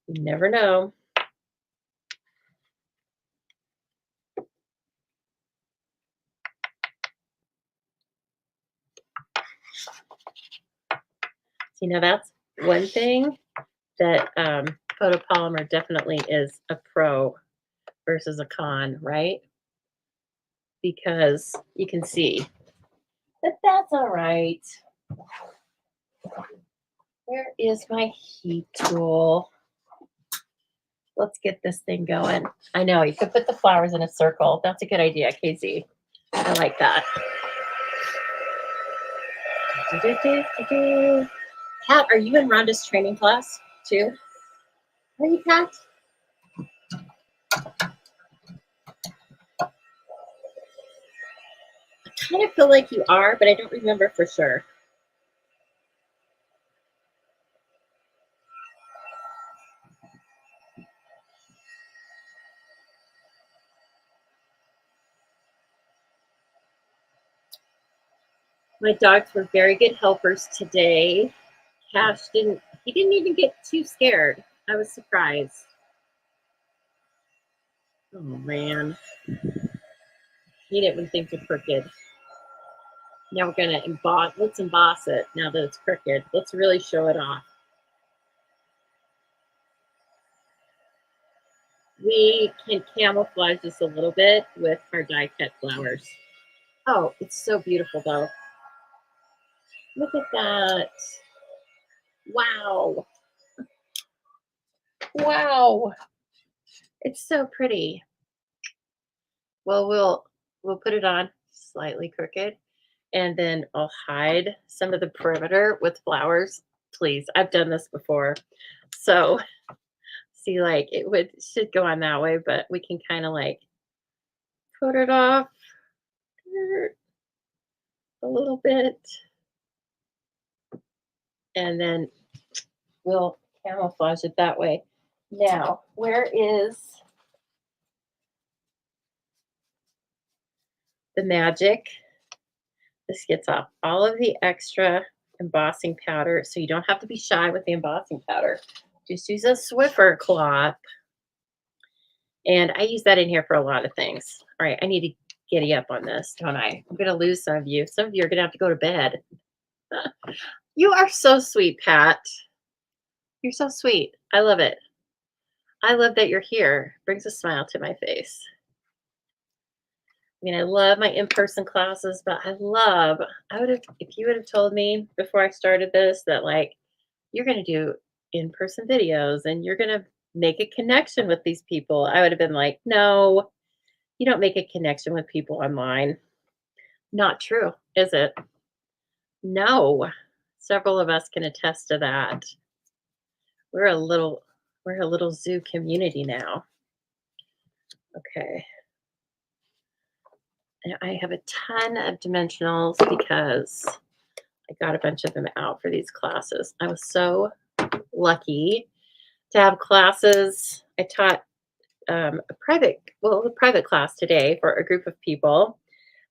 you never know. See, now that's one thing that photopolymer definitely is a pro versus a con, right? Because you can see that that's all right. Where is my heat tool? Let's get this thing going. I know, you could put the flowers in a circle. That's a good idea, Casey. I like that. Kat, are you in Rhonda's training class too? Are you, Kat? I kind of feel like you are, but I don't remember for sure. My dogs were very good helpers today. He didn't even get too scared. I was surprised. Oh man, hate it when things are crooked. Now we're gonna let's emboss it now that it's crooked. Let's really show it off. We can camouflage this a little bit with our die cut flowers. Oh, it's so beautiful though. Look at that. Wow. Wow. It's so pretty. Well, we'll put it on slightly crooked and then I'll hide some of the perimeter with flowers. Please, I've done this before. So, see like should go on that way, but we can kind of like put it off a little bit and then we'll camouflage it that way. Now, where is the magic? This gets off all of the extra embossing powder, so you don't have to be shy with the embossing powder. Just use a Swiffer cloth. And I use that in here for a lot of things. All right, I need to giddy up on this, don't I? I'm going to lose some of you. Some of you are going to have to go to bed. You are so sweet, Pat. You're so sweet. I love it. I love that you're here. Brings a smile to my face. I mean, I love my in-person classes, but I would have, if you would have told me before I started this that like, you're going to do in-person videos and you're going to make a connection with these people, I would have been like, no, you don't make a connection with people online. Not true, is it? No. Several of us can attest to that. We're a little zoo community now. Okay. And I have a ton of dimensionals because I got a bunch of them out for these classes. I was so lucky to have classes. I taught a private class today for a group of people.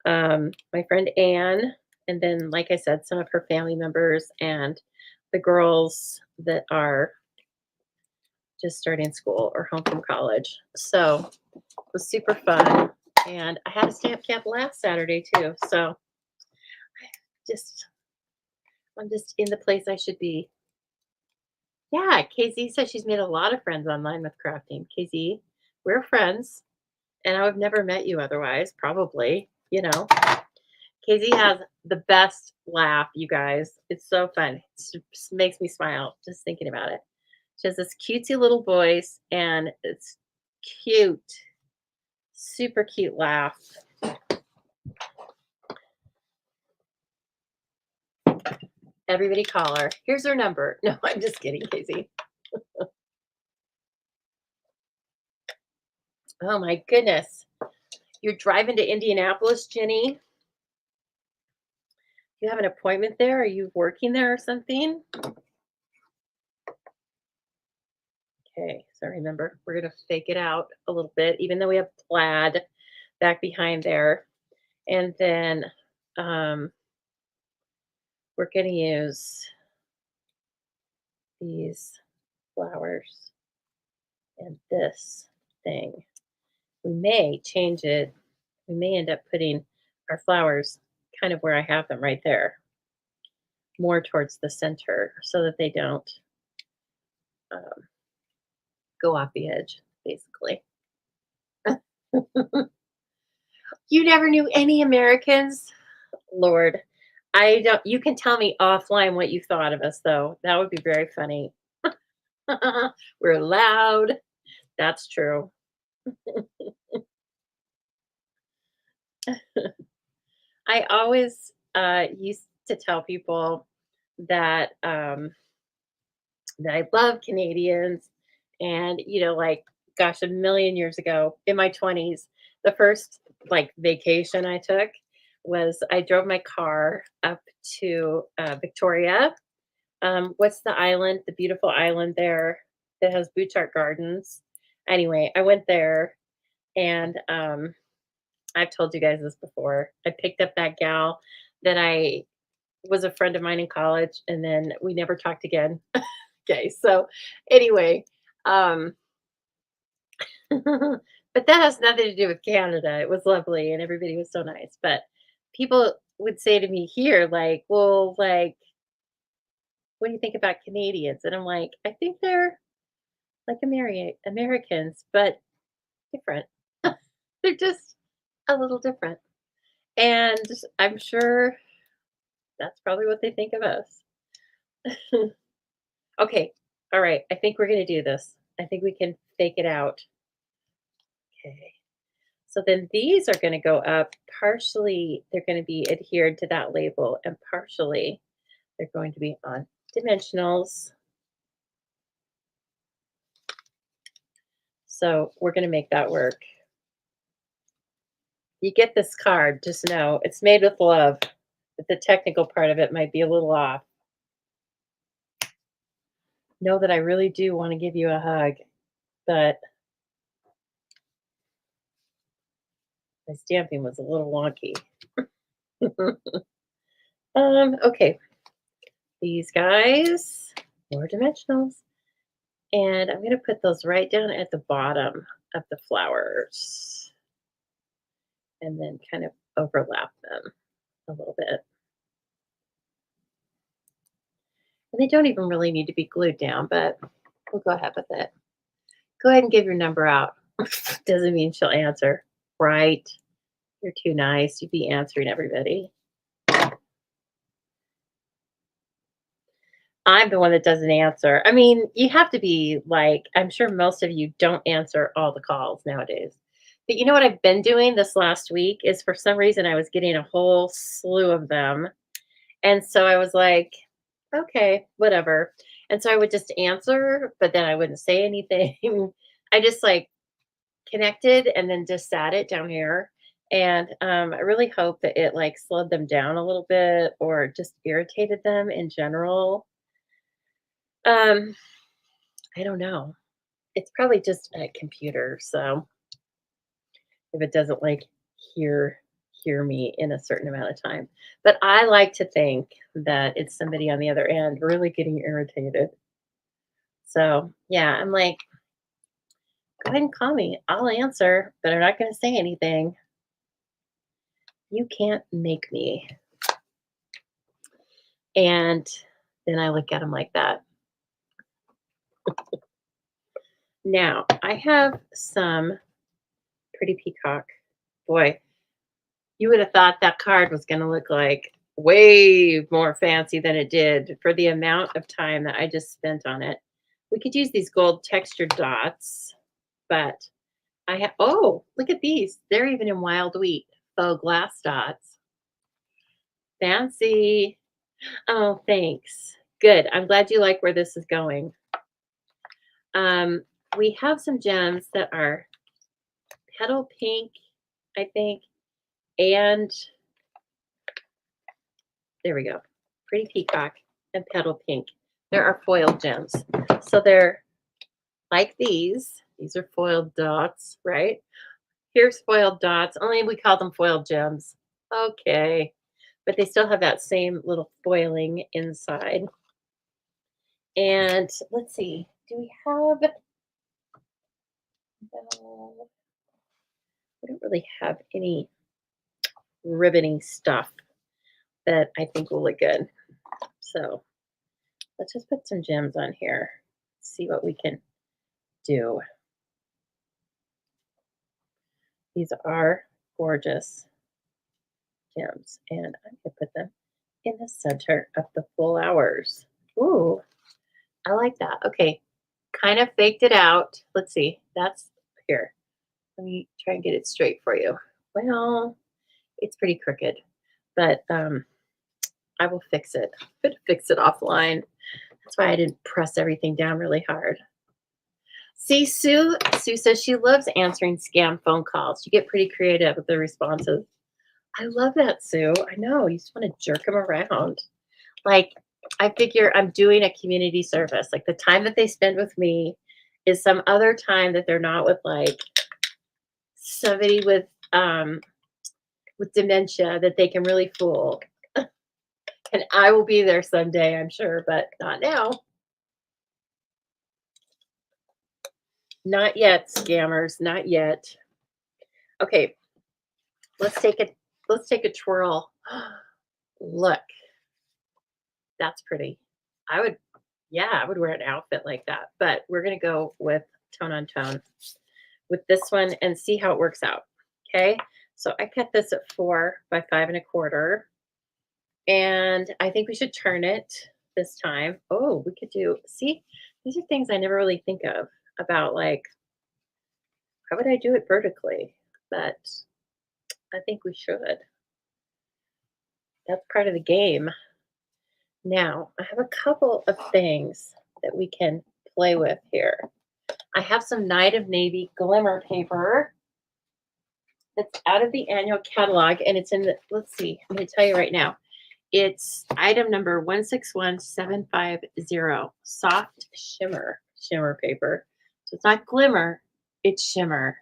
My friend Anne, and then, like I said, some of her family members and the girls that are just starting school or home from college. So it was super fun. And I had a stamp camp last Saturday too. So just I'm just in the place I should be. Yeah, KZ says she's made a lot of friends online with crafting. KZ, we're friends, and I would have never met you otherwise, probably. KZ has the best laugh, you guys. It's so fun. It just makes me smile just thinking about it. She has this cutesy little voice, and it's cute, super cute laugh. Everybody call her. Here's her number. No, I'm just kidding, Casey. Oh my goodness. You're driving to Indianapolis, Jenny? You have an appointment there? Are you working there or something? Okay, so remember, we're going to fake it out a little bit, even though we have plaid back behind there. And then we're going to use these flowers and this thing. We may change it. We may end up putting our flowers kind of where I have them right there, more towards the center so that they don't go off the edge, basically. You never knew any Americans? Lord, I don't. You can tell me offline what you thought of us, though. That would be very funny. We're loud. That's true. I always used to tell people that that I love Canadians, and like, gosh, a million years ago in my 20s, the first like vacation I took was I drove my car up to Victoria. What's the island? The beautiful island there that has Butchart Gardens. Anyway, I went there, and I've told you guys this before. I picked up that gal that I was a friend of mine in college, and then we never talked again. Okay, so anyway, um, but that has nothing to do with Canada. It was lovely and everybody was so nice. But people would say to me here, like, well, like, what do you think about Canadians? And I'm like, I think they're like Americans, but different. They're just a little different. And I'm sure that's probably what they think of us. Okay. All right. I think we're going to do this. I think we can fake it out. Okay. So then these are going to go up partially, they're going to be adhered to that label, and partially they're going to be on dimensionals. So we're going to make that work. You get this card, just know it's made with love, but the technical part of it might be a little off. Know that I really do want to give you a hug, but my stamping was a little wonky. Okay. These guys, more dimensionals. And I'm going to put those right down at the bottom of the flowers and then kind of overlap them a little bit. And they don't even really need to be glued down, but we'll go ahead with it. Go ahead and give your number out. Doesn't mean she'll answer. Right. You're too nice. You'd be answering everybody. I'm the one that doesn't answer. I mean, you have to be like, I'm sure most of you don't answer all the calls nowadays. But you know what I've been doing this last week is for some reason I was getting a whole slew of them. And so I was like, okay, whatever. And so I would just answer, but then I wouldn't say anything. I just like connected and then just sat it down here. And I really hope that it like slowed them down a little bit or just irritated them in general. Um, I don't know. It's probably just a computer, so if it doesn't, like, hear hear me in a certain amount of time. But I like to think that it's somebody on the other end really getting irritated. So, yeah, I'm like, "Go ahead and call me. I'll answer, but I'm not gonna say anything. You can't make me." And then I look at him like that. Now, I have some pretty peacock. Boy, you would have thought that card was gonna look like way more fancy than it did for the amount of time that I just spent on it. We could use these gold textured dots, but I have oh, look at these. They're even in wild wheat, faux glass dots. Fancy. Oh, thanks. Good. I'm glad you like where this is going. Um, we have some gems that are petal pink, I think, and there we go. Pretty peacock and petal pink. There are foiled gems. So they're like these. These are foiled dots, right? Here's foiled dots. Only we call them foiled gems. Okay. But they still have that same little foiling inside. And let's see. Do we have no, we don't really have any ribboning stuff that I think will look good. So let's just put some gems on here. See what we can do. These are gorgeous gems, and I'm going to put them in the center of the flowers. Ooh, I like that. Okay, kind of faked it out. Let's see. That's here. Let me try and get it straight for you. Well, it's pretty crooked, but I will fix it. I'm going to fix it offline. That's why I didn't press everything down really hard. See, Sue says she loves answering scam phone calls. You get pretty creative with the responses. I love that, Sue. I know. You just want to jerk them around. Like, I figure I'm doing a community service. Like, the time that they spend with me is some other time that they're not with, like, somebody with dementia that they can really fool. And I will be there someday, I'm sure, but not now. Not yet, scammers, not yet. Okay, let's take a let's take a twirl. Look, that's pretty. I would yeah, I would wear an outfit like that, but we're gonna go with tone on tone with this one and see how it works out. Okay, so I cut this at 4 by 5 1/4, and I think we should turn it this time. Oh, we could do, see, these are things I never really think of about, like, how would I do it vertically? But I think we should. That's part of the game. Now, I have a couple of things that we can play with here. I have some Night of Navy glimmer paper that's out of the annual catalog, and it's in the, let's see, I'm going to tell you right now. It's item number 161750, soft shimmer paper. So it's not glimmer, it's shimmer.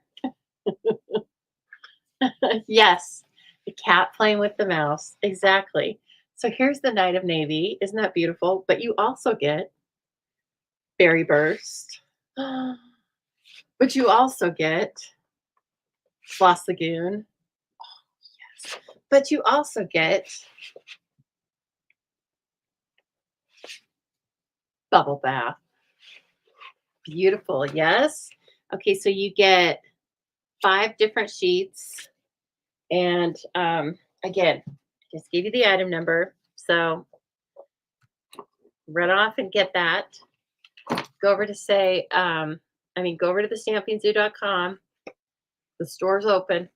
Yes, the cat playing with the mouse. Exactly. So here's the Night of Navy. Isn't that beautiful? But you also get Berry Burst. But you also get Floss Lagoon. Yes. But you also get Bubble Bath. Beautiful. Yes. Okay, so you get 5 different sheets. And again, just gave you the item number. So run off and get that. Go over to go over to the stampingzoo.com. The store's open.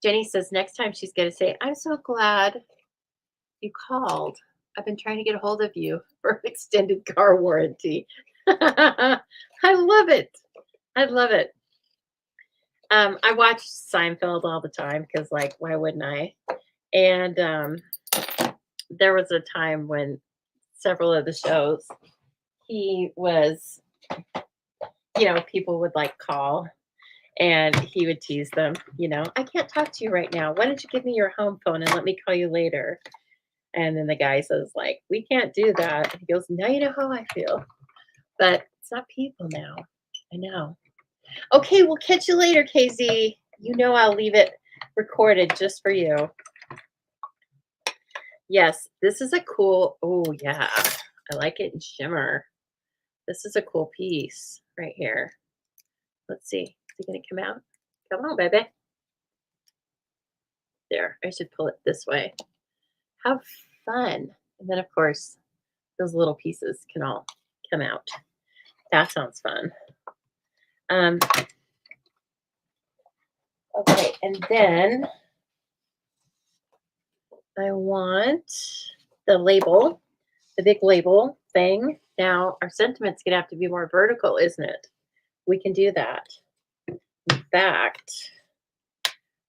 Jenny says next time she's going to say, I'm so glad you called. I've been trying to get a hold of you for an extended car warranty. I love it. I love it. I watch Seinfeld all the time because, like, why wouldn't I? And there was a time when several of the shows, he was, people would like call and he would tease them, I can't talk to you right now. Why don't you give me your home phone and let me call you later? And then the guy says, like, we can't do that. And he goes, now you know how I feel. But it's not people now. I know. Okay, we'll catch you later, KZ. You know I'll leave it recorded just for you. Yes, this is a cool, oh yeah, I like it in shimmer. This is a cool piece right here. Let's see, is it gonna come out? Come on, baby. There, I should pull it this way. Have fun. And then, of course, those little pieces can all come out. That sounds fun. Okay, and then I want the label, the big label thing. Now, our sentiment's gonna have to be more vertical, isn't it? We can do that. In fact,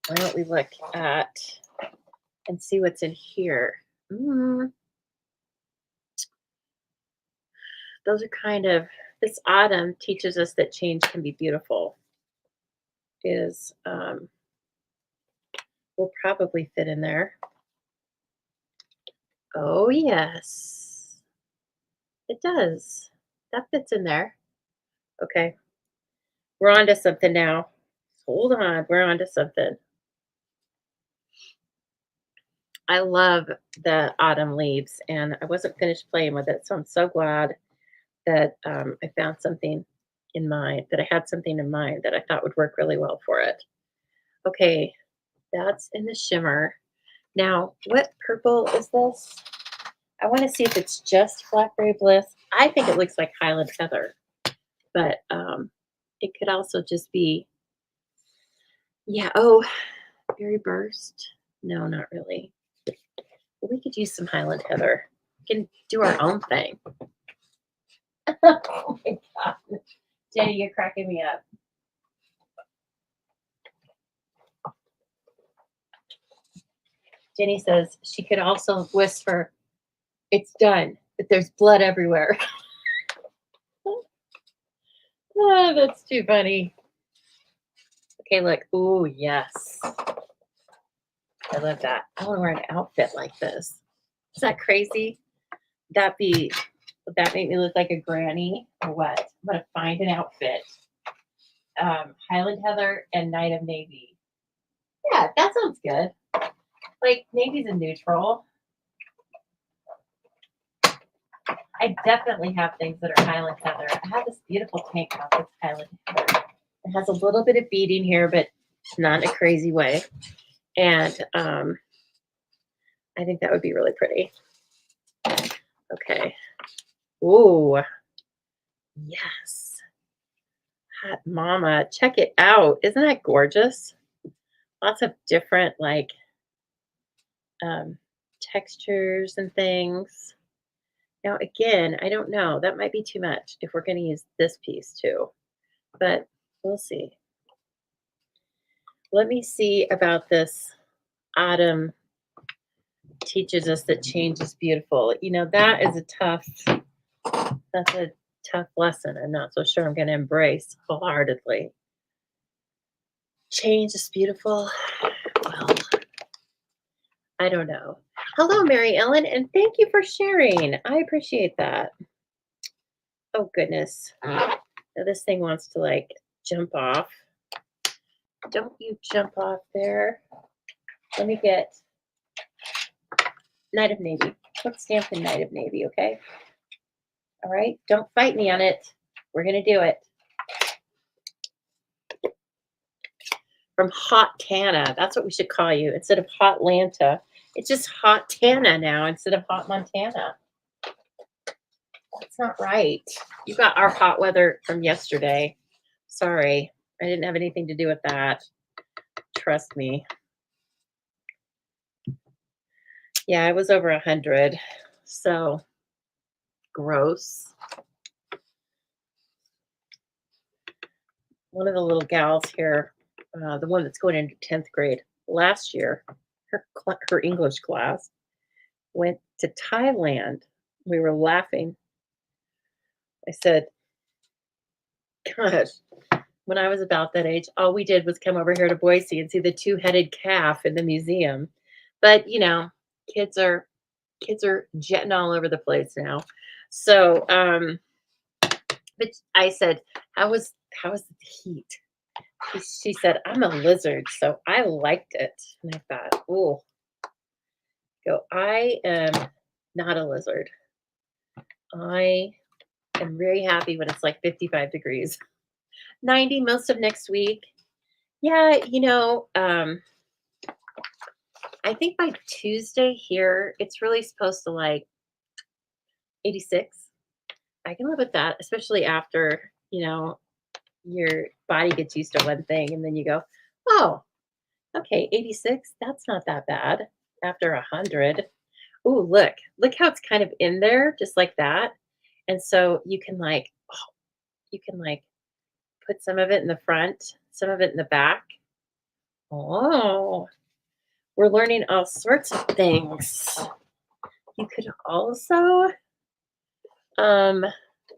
why don't we look at and see what's in here? Those are kind of, this autumn teaches us that change can be beautiful. Will probably fit in there. Oh, yes. It does. That fits in there. Okay. We're on to something now. Hold on. We're on to something. I love the autumn leaves, and I wasn't finished playing with it, so I'm so glad that I found something in mind, that I had something in mind that I thought would work really well for it. Okay, that's in the shimmer. Now, what purple is this? I want to see if it's just Blackberry Bliss. I think it looks like Highland Heather, but it could also just be, yeah, oh, Berry Burst. No, not really. We could use some Highland Heather. We can do our own thing. Oh my God. Jenny, you're cracking me up. Jenny says she could also whisper, it's done, but there's blood everywhere. Oh, that's too funny. Okay, look. Oh, yes. I love that. I want to wear an outfit like this. Is that crazy? That be would that make me look like a granny or what? I'm gonna find an outfit. Highland Heather and Night of Navy. Yeah, that sounds good. Like navy's a neutral. I definitely have things that are Highland Heather. I have this beautiful tank top that's Highland Heather. It has a little bit of beading here, but not in a crazy way. And I think that would be really pretty. Okay. Ooh, yes. Hot Mama. Check it out. Isn't that gorgeous? Lots of different like um, textures and things. Now, again, I don't know. That might be too much if we're going to use this piece too, but we'll see. Let me see about this autumn teaches us that change is beautiful. You know, that's a tough lesson. I'm not so sure I'm going to embrace wholeheartedly. Change is beautiful. Well, I don't know. Hello, Mary Ellen, and thank you for sharing. I appreciate that. Oh, goodness. Now this thing wants to like jump off. Don't you jump off there. Let me get Night of Navy. Let's stamp in Night of Navy, okay? All right. Don't fight me on it. We're going to do it. From Hot Tana. That's what we should call you. Instead of Hot Lanta. It's just Hot Tana now instead of Hot Montana. That's not right. You got our hot weather from yesterday. Sorry. I didn't have anything to do with that. Trust me. Yeah, it was over 100. So gross. One of the little gals here, the one that's going into 10th grade, last year, her English class went to Thailand. We were laughing. I said, gosh, when I was about that age, all we did was come over here to Boise and see the two-headed calf in the museum. But you know, kids are jetting all over the place now. So, but I said, how was the heat? She said, I'm a lizard, so I liked it. And I thought, oh, I am not a lizard. I am very happy when it's like 55 degrees. 90 most of next week. Yeah, I think by Tuesday here, it's really supposed to like 86. I can live with that, especially after, your body gets used to one thing and then you go, oh, okay, 86, that's not that bad after 100. Oh, look how it's kind of in there, just like that. And so you can like put some of it in the front, some of it in the back. Oh, we're learning all sorts of things. You could also um,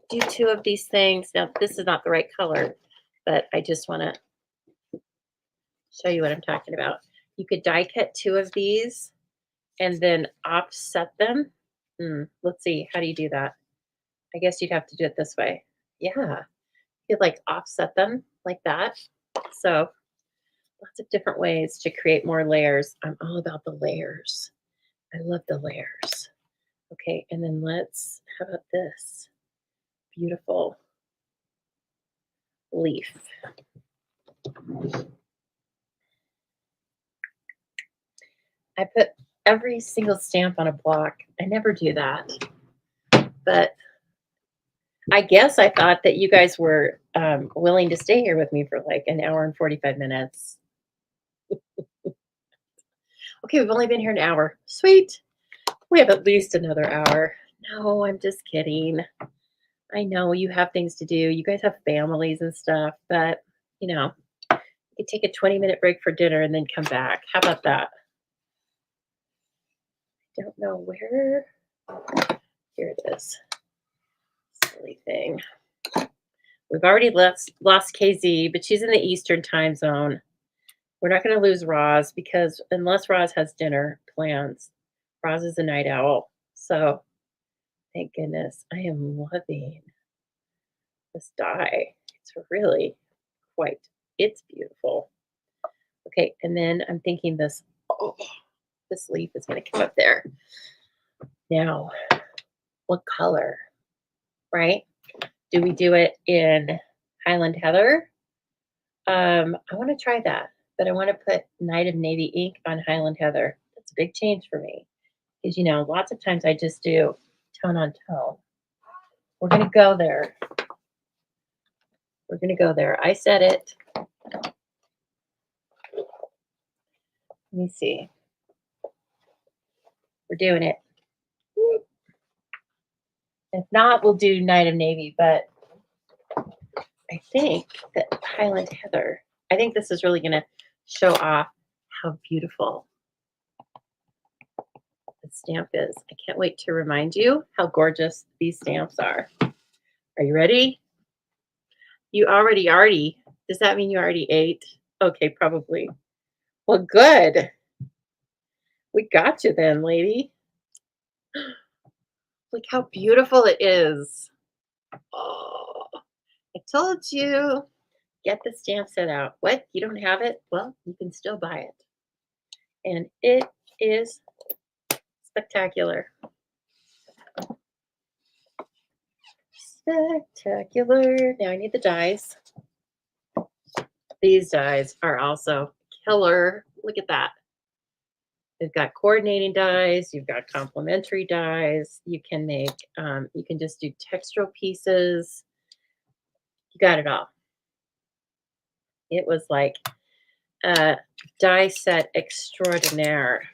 do two of these things. Now, this is not the right color, but I just want to show you what I'm talking about. You could die cut two of these and then offset them. Let's see. How do you do that? I guess you'd have to do it this way. Yeah. You'd like offset them like that. So lots of different ways to create more layers. I'm all about the layers. I love the layers. Okay, and then how about this? Beautiful leaf. I put every single stamp on a block. I never do that. But I guess I thought that you guys were willing to stay here with me for like an hour and 45 minutes. Okay, we've only been here an hour. Sweet. We have at least another hour. No, I'm just kidding. I know you have things to do. You guys have families and stuff, but you could take a 20-minute break for dinner and then come back. How about that? I don't know where. Here it is. Silly thing. We've already lost KZ, but she's in the Eastern time zone. We're not going to lose Roz because unless Roz has dinner plans, Roz is a night owl. So thank goodness. I am loving this dye. It's really quite, it's beautiful. Okay, and then I'm thinking this, oh, this leaf is going to come up there. Now, what color, right? Do we do it in Highland Heather? I want to try that, but I want to put Night of Navy ink on Highland Heather. That's a big change for me because, lots of times I just do tone on tone. We're going to go there. We're going to go there. I said it. Let me see. We're doing it. If not, we'll do Night of Navy, but I think that Highland Heather, I think this is really going to show off how beautiful the stamp is. I can't wait to remind you how gorgeous these stamps are. Are you ready? You already. Does that mean you already ate? Okay, probably. Well, good. We got you then, lady. Look how beautiful it is. Oh, I told you. Get the stamp set out. What? You don't have it? Well, you can still buy it. And it is spectacular. Spectacular. Now I need the dies. These dies are also killer. Look at that. They've got coordinating dies. You've got complementary dies. You can make, you can just do textural pieces. You got it all. It was like a die set extraordinaire.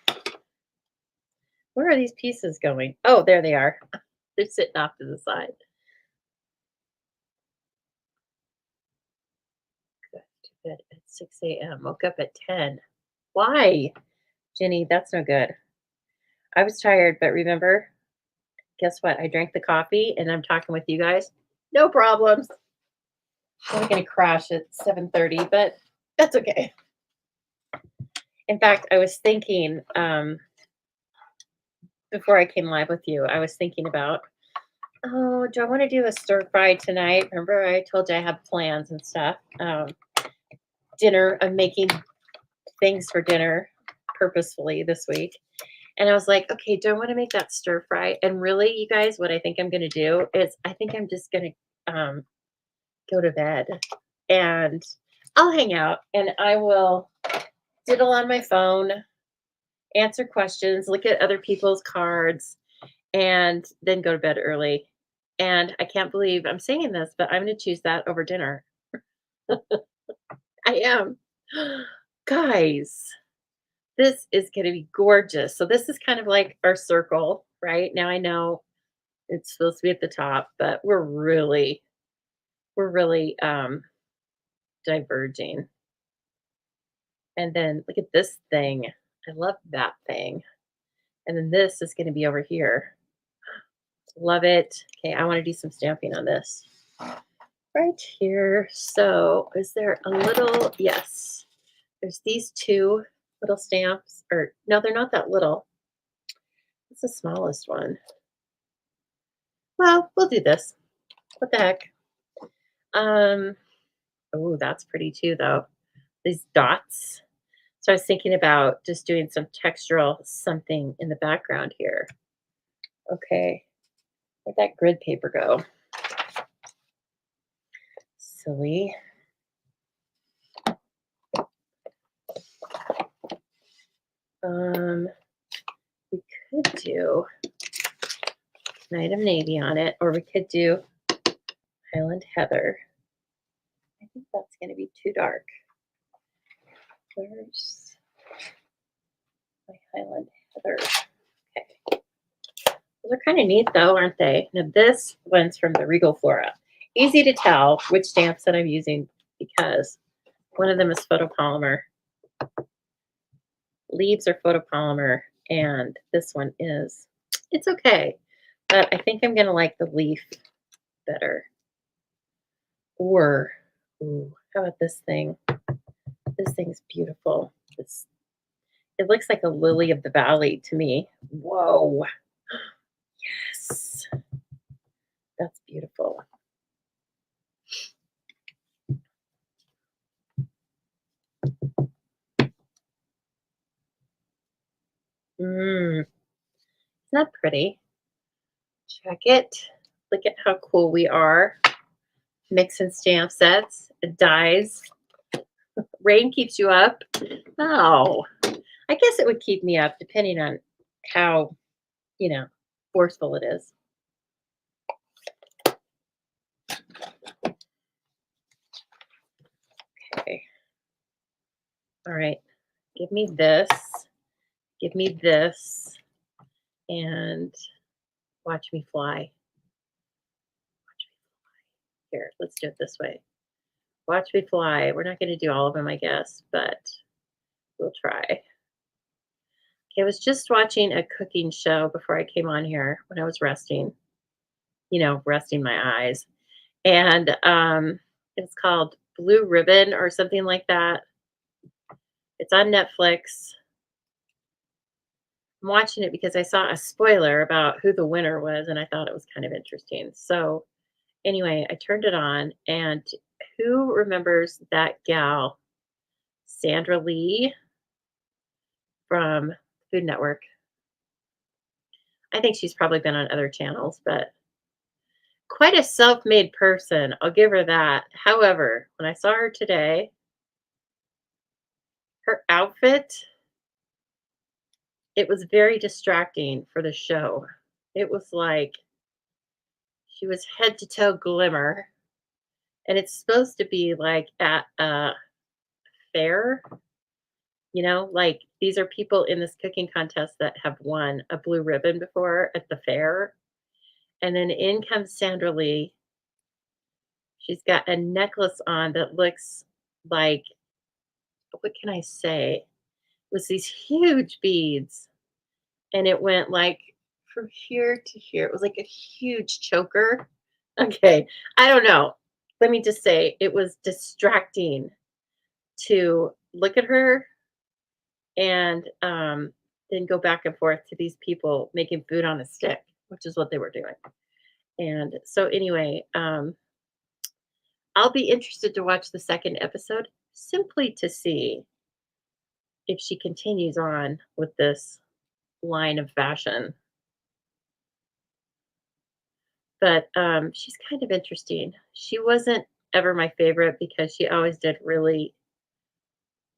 Where are these pieces going? Oh, there they are. They're sitting off to the side. Good. To bed at 6 a.m. Woke up at 10. Why? Jenny, that's no good. I was tired, but remember, guess what? I drank the coffee and I'm talking with you guys. No problems. I'm going to crash at 7:30, but that's okay. In fact, I was thinking before I came live with you, I was thinking about, oh, do I want to do a stir fry tonight? Remember, I told you I have plans and stuff. Dinner, I'm making things for dinner purposefully this week. And I was like, okay, do I want to make that stir fry? And really, you guys, what I think I'm going to do is I think I'm just going to go to bed and I'll hang out and I will diddle on my phone, answer questions, look at other people's cards, and then go to bed early. And I can't believe I'm saying this, but I'm going to choose that over dinner. I am. Guys, this is going to be gorgeous. So this is kind of like our circle, right? Now I know it's supposed to be at the top, but we're really diverging. And then look at this thing. I love that thing. And then this is going to be over here. Love it. Okay, I want to do some stamping on this. Right here. So is there a little, yes. There's these two little stamps. Or no, they're not that little. It's the smallest one. Well, we'll do this. What the heck? Oh, that's pretty too, though. These dots. So I was thinking about just doing some textural something in the background here. Okay. Where'd that grid paper go? Silly. We could do Night of Navy on it, or we could do Highland Heather. I think that's going to be too dark. Where's my Highland Heather? Okay. Those are kind of neat, though, aren't they? Now, this one's from the Regal Flora. Easy to tell which stamps that I'm using because one of them is photopolymer. Leaves are photopolymer, and this one is, it's okay. But I think I'm going to like the leaf better. Or, ooh, how about this thing? This thing's beautiful. It looks like a lily of the valley to me. Whoa. Yes. That's beautiful. Isn't that pretty? Check it. Look at how cool we are. Mix and stamp sets, dyes. Rain keeps you up. Oh, I guess it would keep me up depending on how, you know, forceful it is. Okay. All right. Give me this. Give me this. And watch me fly. Watch me fly. Here, let's do it this way. Watch me fly. We're not going to do all of them, I guess, but we'll try. Okay, I was just watching a cooking show before I came on here when I was resting, resting my eyes. And it's called Blue Ribbon or something like that. It's on Netflix. I'm watching it because I saw a spoiler about who the winner was, and I thought it was kind of interesting. So, anyway, I turned it on, and who remembers that gal, Sandra Lee from Food Network? I think she's probably been on other channels, but quite a self made person. I'll give her that. However, when I saw her today, her outfit, it was very distracting for the show. It was like she was head to toe glimmer, and it's supposed to be like at a fair, like these are people in this cooking contest that have won a blue ribbon before at the fair. And then in comes Sandra Lee. She's got a necklace on that looks like, what can I say? It was these huge beads, and it went like from here to here. It was like a huge choker. Okay, I don't know. Let me just say it was distracting to look at her and then go back and forth to these people making food on a stick, which is what they were doing. And so anyway, I'll be interested to watch the second episode simply to see if she continues on with this line of fashion. But she's kind of interesting. She wasn't ever my favorite because she always did really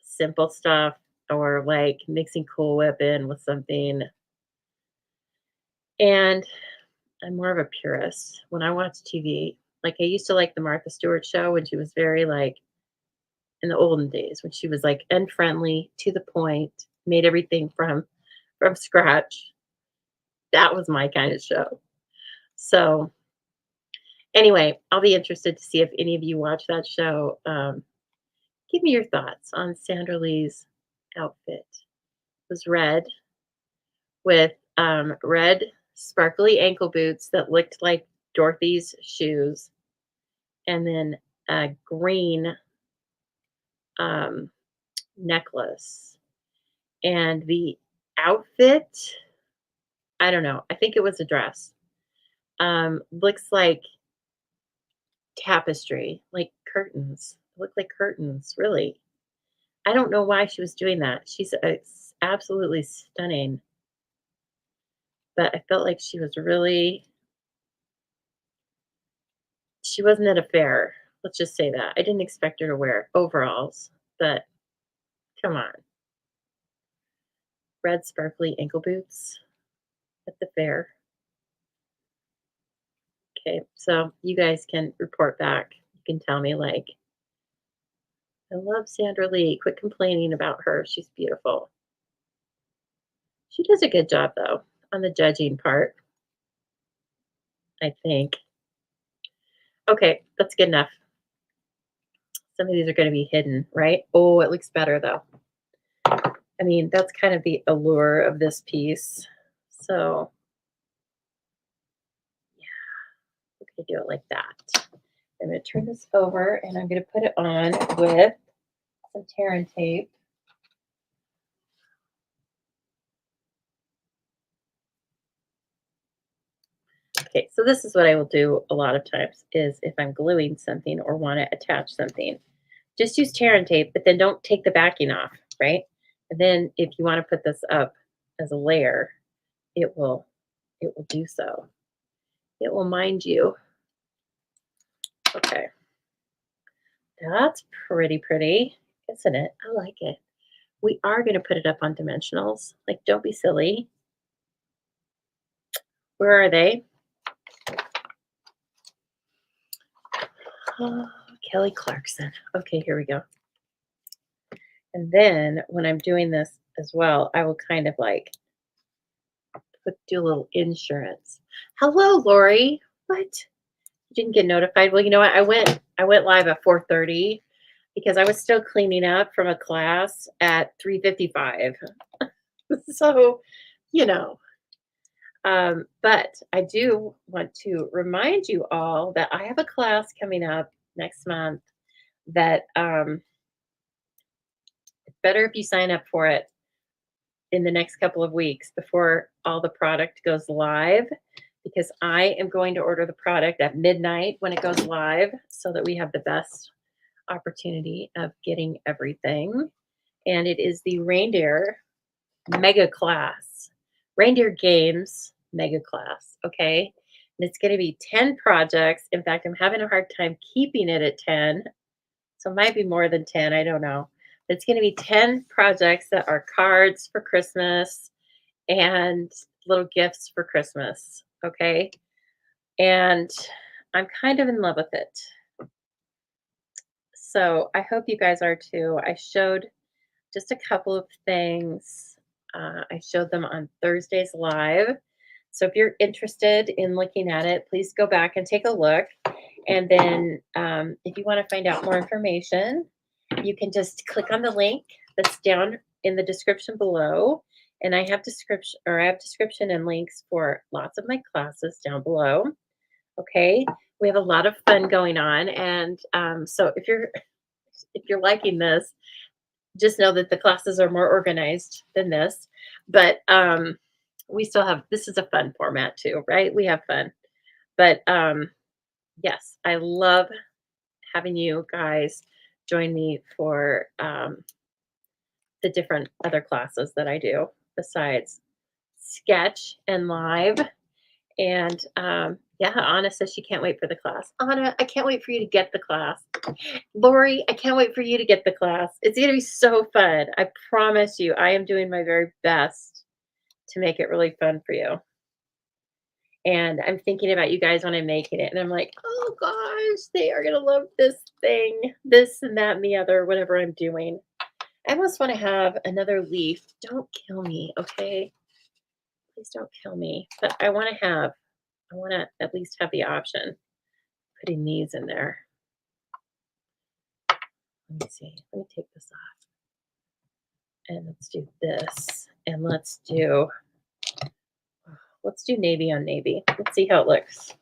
simple stuff or like mixing Cool Whip in with something. And I'm more of a purist. When I watch TV, like I used to like the Martha Stewart show when she was very like in the olden days when she was like unfriendly, to the point, made everything from scratch. That was my kind of show. So anyway, I'll be interested to see if any of you watch that show. Give me your thoughts on Sandra Lee's outfit. It was red with red sparkly ankle boots that looked like Dorothy's shoes, and then a green um, necklace. And the outfit, I don't know. I think it was a dress. Looks like tapestry, like curtains. Look like curtains, really. I don't know why she was doing that. She's absolutely stunning. But I felt like she wasn't at a fair. Let's just say that. I didn't expect her to wear overalls, but come on. Red sparkly ankle boots at the fair. Okay, so you guys can report back. You can tell me, like, I love Sandra Lee. Quit complaining about her. She's beautiful. She does a good job, though, on the judging part, I think. Okay, that's good enough. Some of these are going to be hidden, right? Oh, it looks better, though. I mean, that's kind of the allure of this piece. So, yeah, we're going to do it like that. I'm going to turn this over, and I'm going to put it on with some tear and tape. Okay, so this is what I will do a lot of times is if I'm gluing something or want to attach something, just use tear and tape, but then don't take the backing off, right? And then if you want to put this up as a layer, it will do so. It will mind you. Okay. That's pretty, isn't it? I like it. We are going to put it up on dimensionals. Like, don't be silly. Where are they? Oh, Kelly Clarkson. Okay, here we go. And then when I'm doing this as well, I will kind of like do a little insurance. Hello, Lori. What? You didn't get notified? Well, you know what? I went live at 4:30 because I was still cleaning up from a class at 3:55. So, you know, but I do want to remind you all that I have a class coming up next month that it's better if you sign up for it in the next couple of weeks before all the product goes live, because I am going to order the product at midnight when it goes live so that we have the best opportunity of getting everything. And it is the reindeer mega class, reindeer games mega class. Okay. And it's going to be 10 projects. In fact, I'm having a hard time keeping it at 10. So it might be more than 10. I don't know. It's going to be 10 projects that are cards for Christmas and little gifts for Christmas. Okay. And I'm kind of in love with it. So I hope you guys are too. I showed just a couple of things. I showed them on Thursday's live. So if you're interested in looking at it, please go back and take a look. And then if you want to find out more information, you can just click on the link that's down in the description below. And I have description and links for lots of my classes down below. Okay, we have a lot of fun going on, and so if you're liking this, just know that the classes are more organized than this, but we still have, this is a fun format too, right? We have fun, but yes, I love having you guys join me for the different other classes that I do besides sketch and live. And yeah, Anna says she can't wait for the class. Anna, I can't wait for you to get the class. Lori, I can't wait for you to get the class. It's going to be so fun. I promise you, I am doing my very best to make it really fun for you. And I'm thinking about you guys when I'm making it. And I'm like, oh gosh, they are going to love this thing, this and that and the other, whatever I'm doing. I almost want to have another leaf. Don't kill me, okay? Please don't kill me. But I want to at least have the option putting these in there. Let me see. Let me take this off. And let's do this. And let's do navy on navy. Let's see how it looks.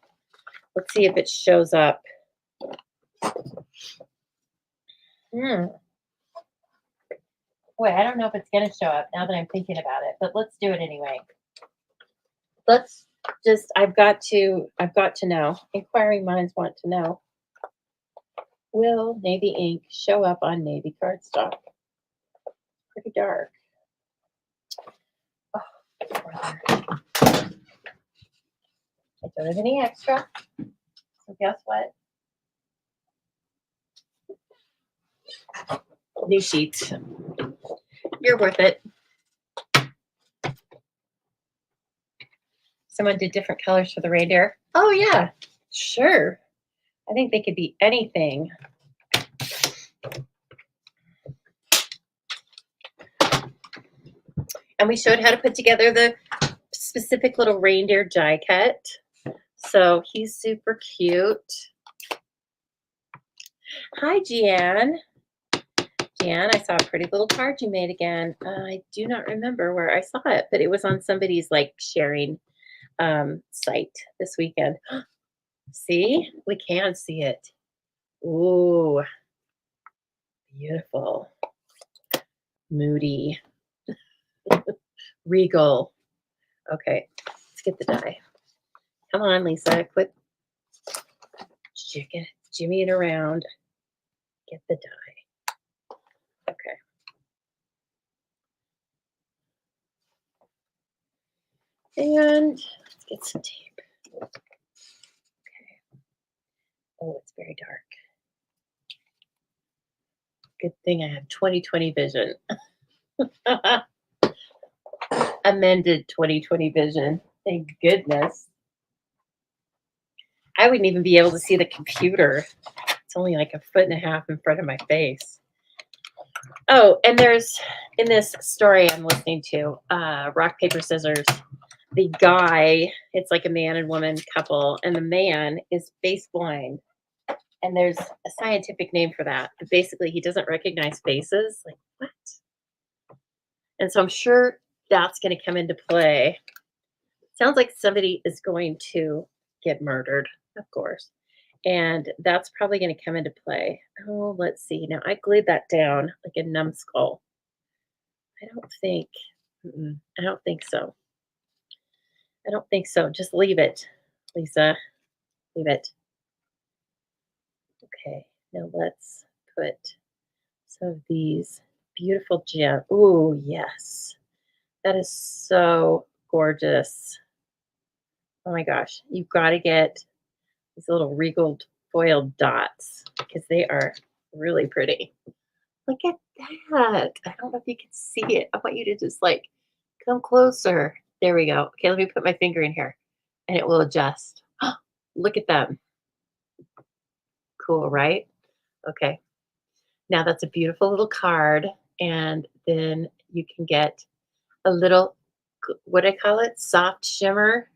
Let's see if it shows up. Boy, I don't know if it's going to show up now that I'm thinking about it, but let's do it anyway. Let's just, I've got to know. Inquiring minds want to know. Will navy ink show up on navy cardstock? Pretty dark. Oh, I don't have any extra. So guess what? New sheets. You're worth it. Someone did different colors for the reindeer. Oh yeah, sure. I think they could be anything. And we showed how to put together the specific little reindeer die cut. So he's super cute. Hi, Jeanne. Jeanne, I saw a pretty little card you made again. I do not remember where I saw it, but it was on somebody's like sharing site this weekend. See, we can see it. Ooh, beautiful. Moody. Regal. Okay, let's get the die. Come on, Lisa, quit jimmying around. Get the die. Okay. And let's get some tape. Okay. Oh, it's very dark. Good thing I have 20/20 vision. Amended 20/20 vision. Thank goodness. I wouldn't even be able to see the computer. It's only like a foot and a half in front of my face. Oh, and there's in this story I'm listening to, Rock, Paper, Scissors, the guy, it's like a man and woman couple, and the man is face blind. And there's a scientific name for that. But basically, he doesn't recognize faces. Like, what? And so I'm sure that's going to come into play. Sounds like somebody is going to get murdered, of course. And that's probably going to come into play. Oh, let's see. Now, I glued that down like a numbskull. I don't think, I don't think so. I don't think so. Just leave it, Lisa. Leave it. Okay. Now let's put some of these beautiful gems. Ooh, yes. That is so gorgeous. Oh my gosh. You've got to get these little Regal foiled dots because they are really pretty. Look at that. I don't know if you can see it. I want you to just like come closer. There we go. Okay, let me put my finger in here and it will adjust. Look at them. Cool, right? Okay. Now that's a beautiful little card. And then you can get a little, what do I call it? Soft shimmer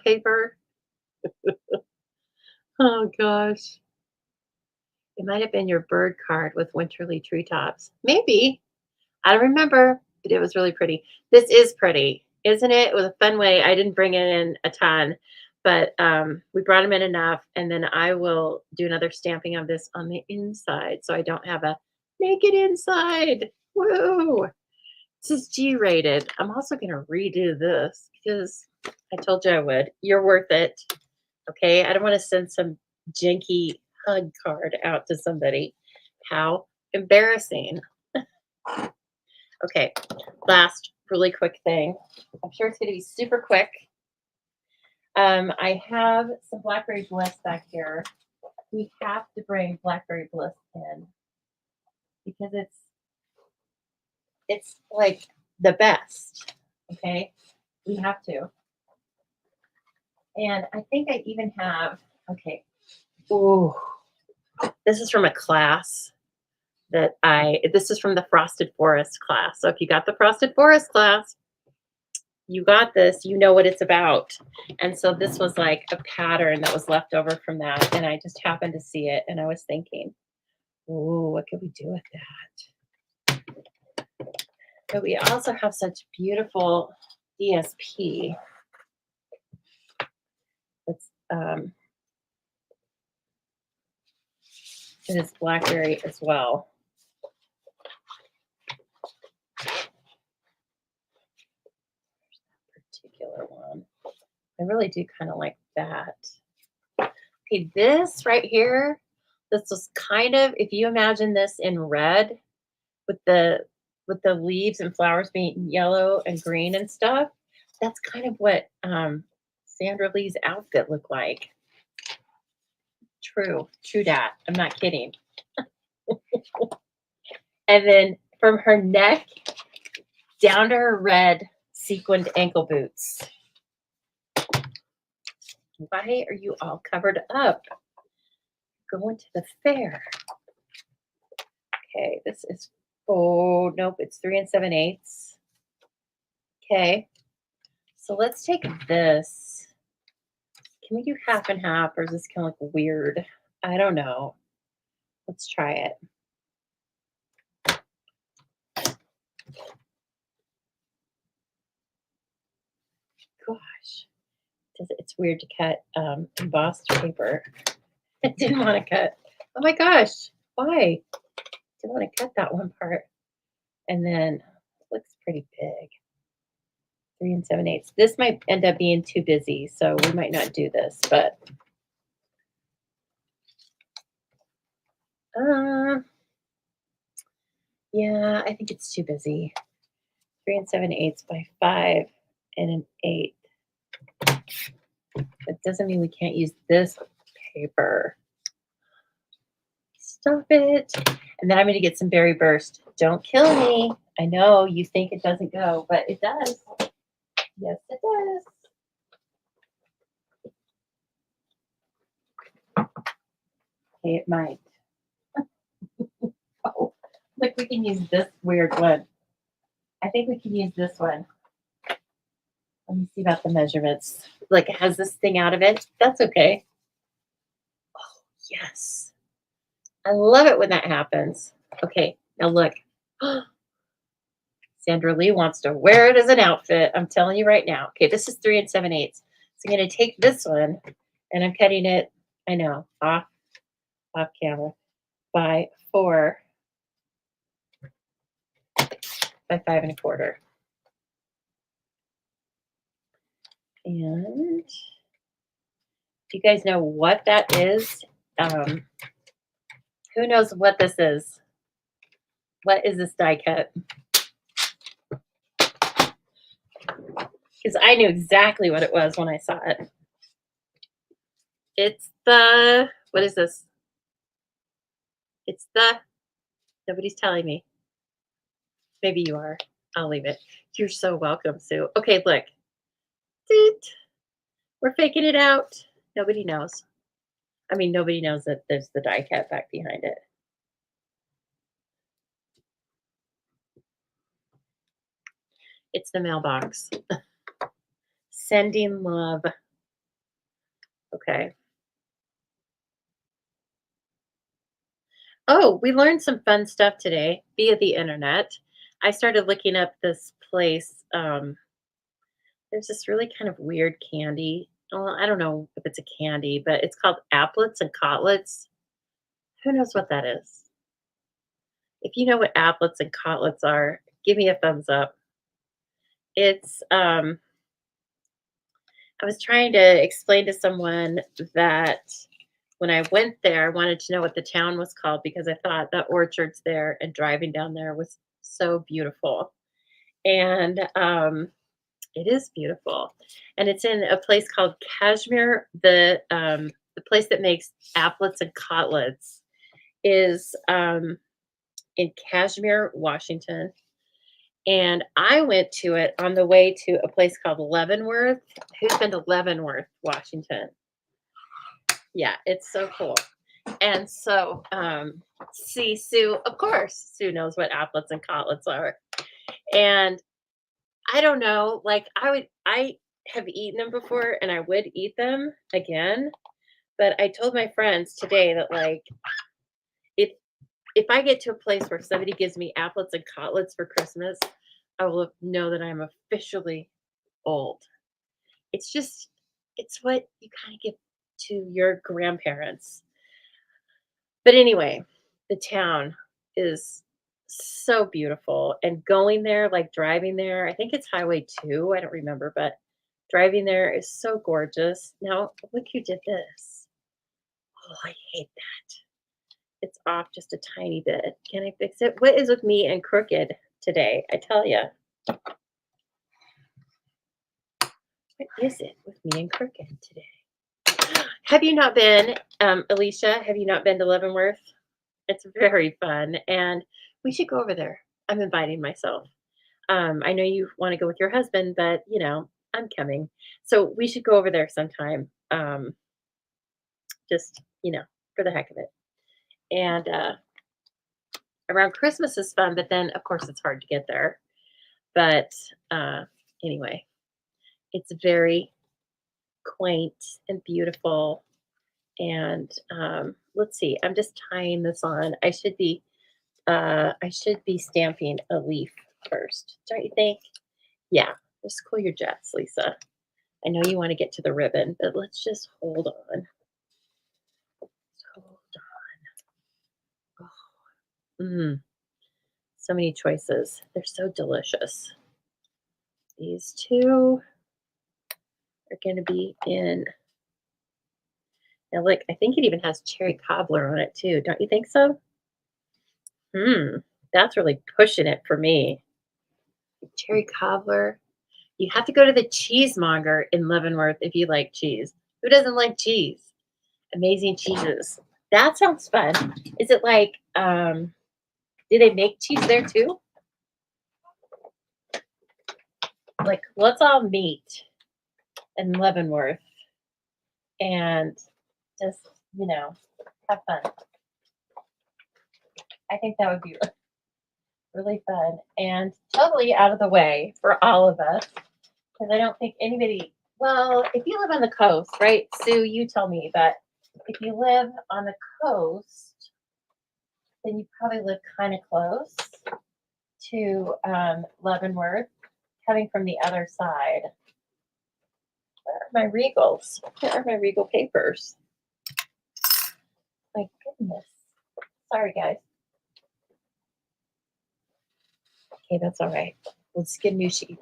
paper. Oh gosh. It might have been your bird card with winterly treetops. Maybe. I don't remember, but it was really pretty. This is pretty, isn't it? It was a fun way. I didn't bring it in a ton, but we brought them in enough. And then I will do another stamping of this on the inside so I don't have a naked inside. Woo! This is G-rated. I'm also going to redo this because I told you I would. You're worth it. Okay? I don't want to send some janky hug card out to somebody. How embarrassing. Okay, last really quick thing. I'm sure it's going to be super quick. I have some Blackberry Bliss back here. We have to bring Blackberry Bliss in because it's like the best. Okay, we have to. And I think I even have. Okay. Ooh, this is from a class this is from the Frosted Forest class. So if you got the Frosted Forest class, you got this, you know what it's about. And so this was like a pattern that was left over from that. And I just happened to see it and I was thinking, ooh, what could we do with that? But we also have such beautiful DSP. It's it is blackberry as well. Particular one. I really do kind of like that. Okay, this right here, this is kind of, if you imagine this in red with the leaves and flowers being yellow and green and stuff, that's kind of what Sandra Lee's outfit looked like. True dat. I'm not kidding. And then from her neck down to her red sequined ankle boots. Why are you all covered up? Going to the fair. Okay, this is, oh, nope, it's 3 7/8. Okay, so let's take this. Can we do half and half, or is this kind of like weird? I don't know. Let's try it. Gosh, it's weird to cut embossed paper. I didn't want to cut. Oh my gosh, why? Didn't want to cut that one part. And then it looks pretty big. 3 and 7/8. This might end up being too busy, so we might not do this, but uh, yeah, I think it's too busy. 3 and 7/8 by 5 and an 8. That doesn't mean we can't use this paper. Stop it. And then I'm going to get some berry burst. Don't kill me. I know you think it doesn't go, but it does. Yes, it does. Okay, it might. Oh, look, we can use this weird one. I think we can use this one. Let me see about the measurements. Like it has this thing out of it. That's okay. Oh, yes. I love it when that happens. Okay, now look. Sandra Lee wants to wear it as an outfit. I'm telling you right now. Okay, this is 3 and 7/8. So I'm going to take this one and I'm cutting it, I know, off camera, by 4 by 5 1/4. And you guys know what that is? Um, who knows what this is? What is this die cut? Because I knew exactly what it was when I saw it. It's the, what is this? It's the, nobody's telling me. Maybe you are. I'll leave it. You're so welcome, Sue. Okay, look. Toot. We're faking it out. Nobody knows. I mean, nobody knows that there's the die cut back behind it. It's the mailbox. Sending love. Okay. Oh, we learned some fun stuff today via the internet. I started looking up this place. There's this really kind of weird candy. Well, I don't know if it's a candy, but it's called applets and cotlets. Who knows what that is? If you know what applets and cotlets are, give me a thumbs up. It's I was trying to explain to someone that when I went there, I wanted to know what the town was called because I thought the orchards there and driving down there was so beautiful. And it is beautiful. And it's in a place called Kashmir. The place that makes applets and cotlets is in Kashmir, Washington. And I went to it on the way to a place called Leavenworth. Who's been to Leavenworth, Washington? Yeah, it's so cool. And so, see, Sue, of course, Sue knows what applets and cotlets are. And I don't know, like I have eaten them before and I would eat them again. But I told my friends today that like if if I get to a place where somebody gives me applets and cotlets for Christmas, I will know that I'm officially old. It's just, it's what you kind of give to your grandparents. But anyway, the town is so beautiful. And going there, like driving there, I think it's Highway 2. I don't remember, but driving there is so gorgeous. Now, look who did this. Oh, I hate that. It's off just a tiny bit. Can I fix it? What is with me and crooked today? I tell you. What is it with me and crooked today? Have you not been, Alicia? Have you not been to Leavenworth? It's very fun, and we should go over there. I'm inviting myself. I know you want to go with your husband, but you know I'm coming, so we should go over there sometime. Just for the heck of it. And around Christmas is fun, but then of course it's hard to get there. But uh, anyway, it's very quaint and beautiful. And let's see, I'm just tying this on. I should be stamping a leaf first, don't you think? Yeah, just cool your jets, Lisa. I know you want to get to the ribbon, but let's just hold on. Hold on. Oh, so many choices. They're so delicious. These two are going to be in. Now, look, I think it even has cherry cobbler on it too. Don't you think so? That's really pushing it for me. Cherry cobbler. You have to go to the cheesemonger in Leavenworth if you like cheese. Who doesn't like cheese? Amazing cheeses. That sounds fun. Is it like, do they make cheese there too? Like, let's all meet in Leavenworth and just, have fun. I think that would be really fun and totally out of the way for all of us because I don't think anybody, well, if you live on the coast, right, Sue, you tell me, but if you live on the coast, then you probably live kind of close to Leavenworth, coming from the other side. Where are my Regals? Where are my Regal papers? My goodness. Sorry, guys. Okay, that's all right. Let's get a new sheet.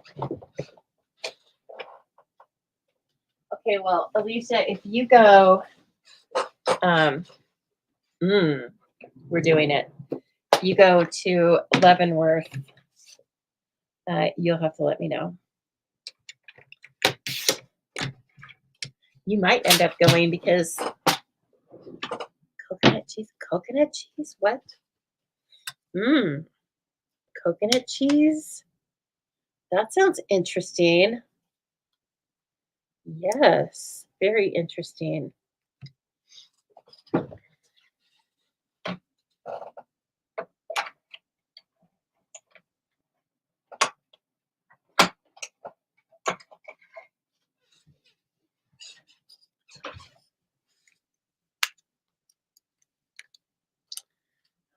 Okay, well, Alicia, if you go, we're doing it. If you go to Leavenworth, you'll have to let me know. You might end up going because coconut cheese, what? Coconut cheese? That sounds interesting. Yes, very interesting.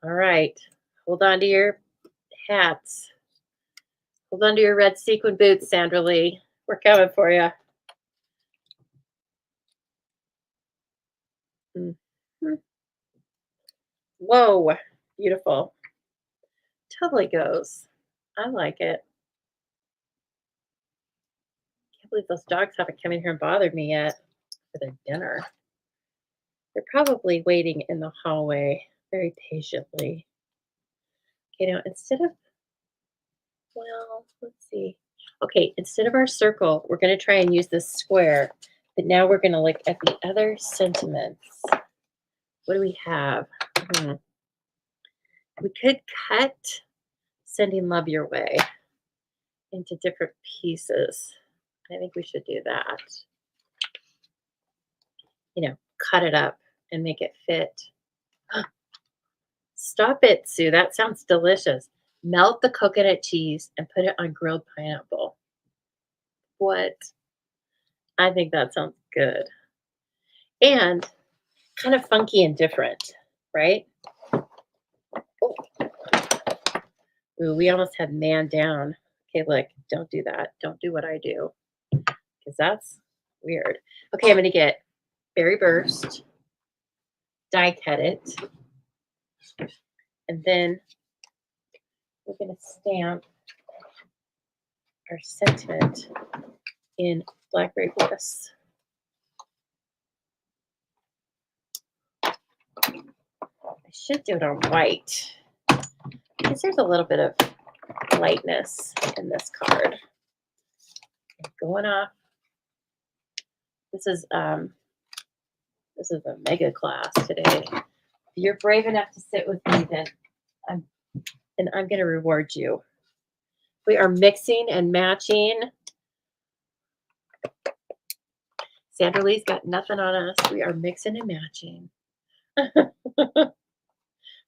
All right, hold on to your hats. Hold on to your red sequin boots, Sandra Lee. We're coming for you. Whoa, beautiful. Totally goes. I like it. Can't believe those dogs haven't come in here and bothered me yet for their dinner. They're probably waiting in the hallway very patiently. Okay, now instead of, well, let's see. Okay, instead of our circle, we're going to try and use this square, but now we're going to look at the other sentiments. What do we have? We could cut sending love your way into different pieces. I think we should do that. Cut it up and make it fit. Stop it, Sue. That sounds delicious. Melt the coconut cheese and put it on grilled pineapple. What? I think that sounds good. And kind of funky and different, right? Oh. Ooh, we almost had man down. Okay, look, don't do that. Don't do what I do because that's weird. Okay, I'm going to get berry burst, die cut it, and then we're going to stamp our sentiment in blackberry bliss. I should do it on white because there's a little bit of lightness in this card. Going off. This is a mega class today. If you're brave enough to sit with me, then I'm going to reward you. We are mixing and matching. Sandra Lee's got nothing on us. We are mixing and matching.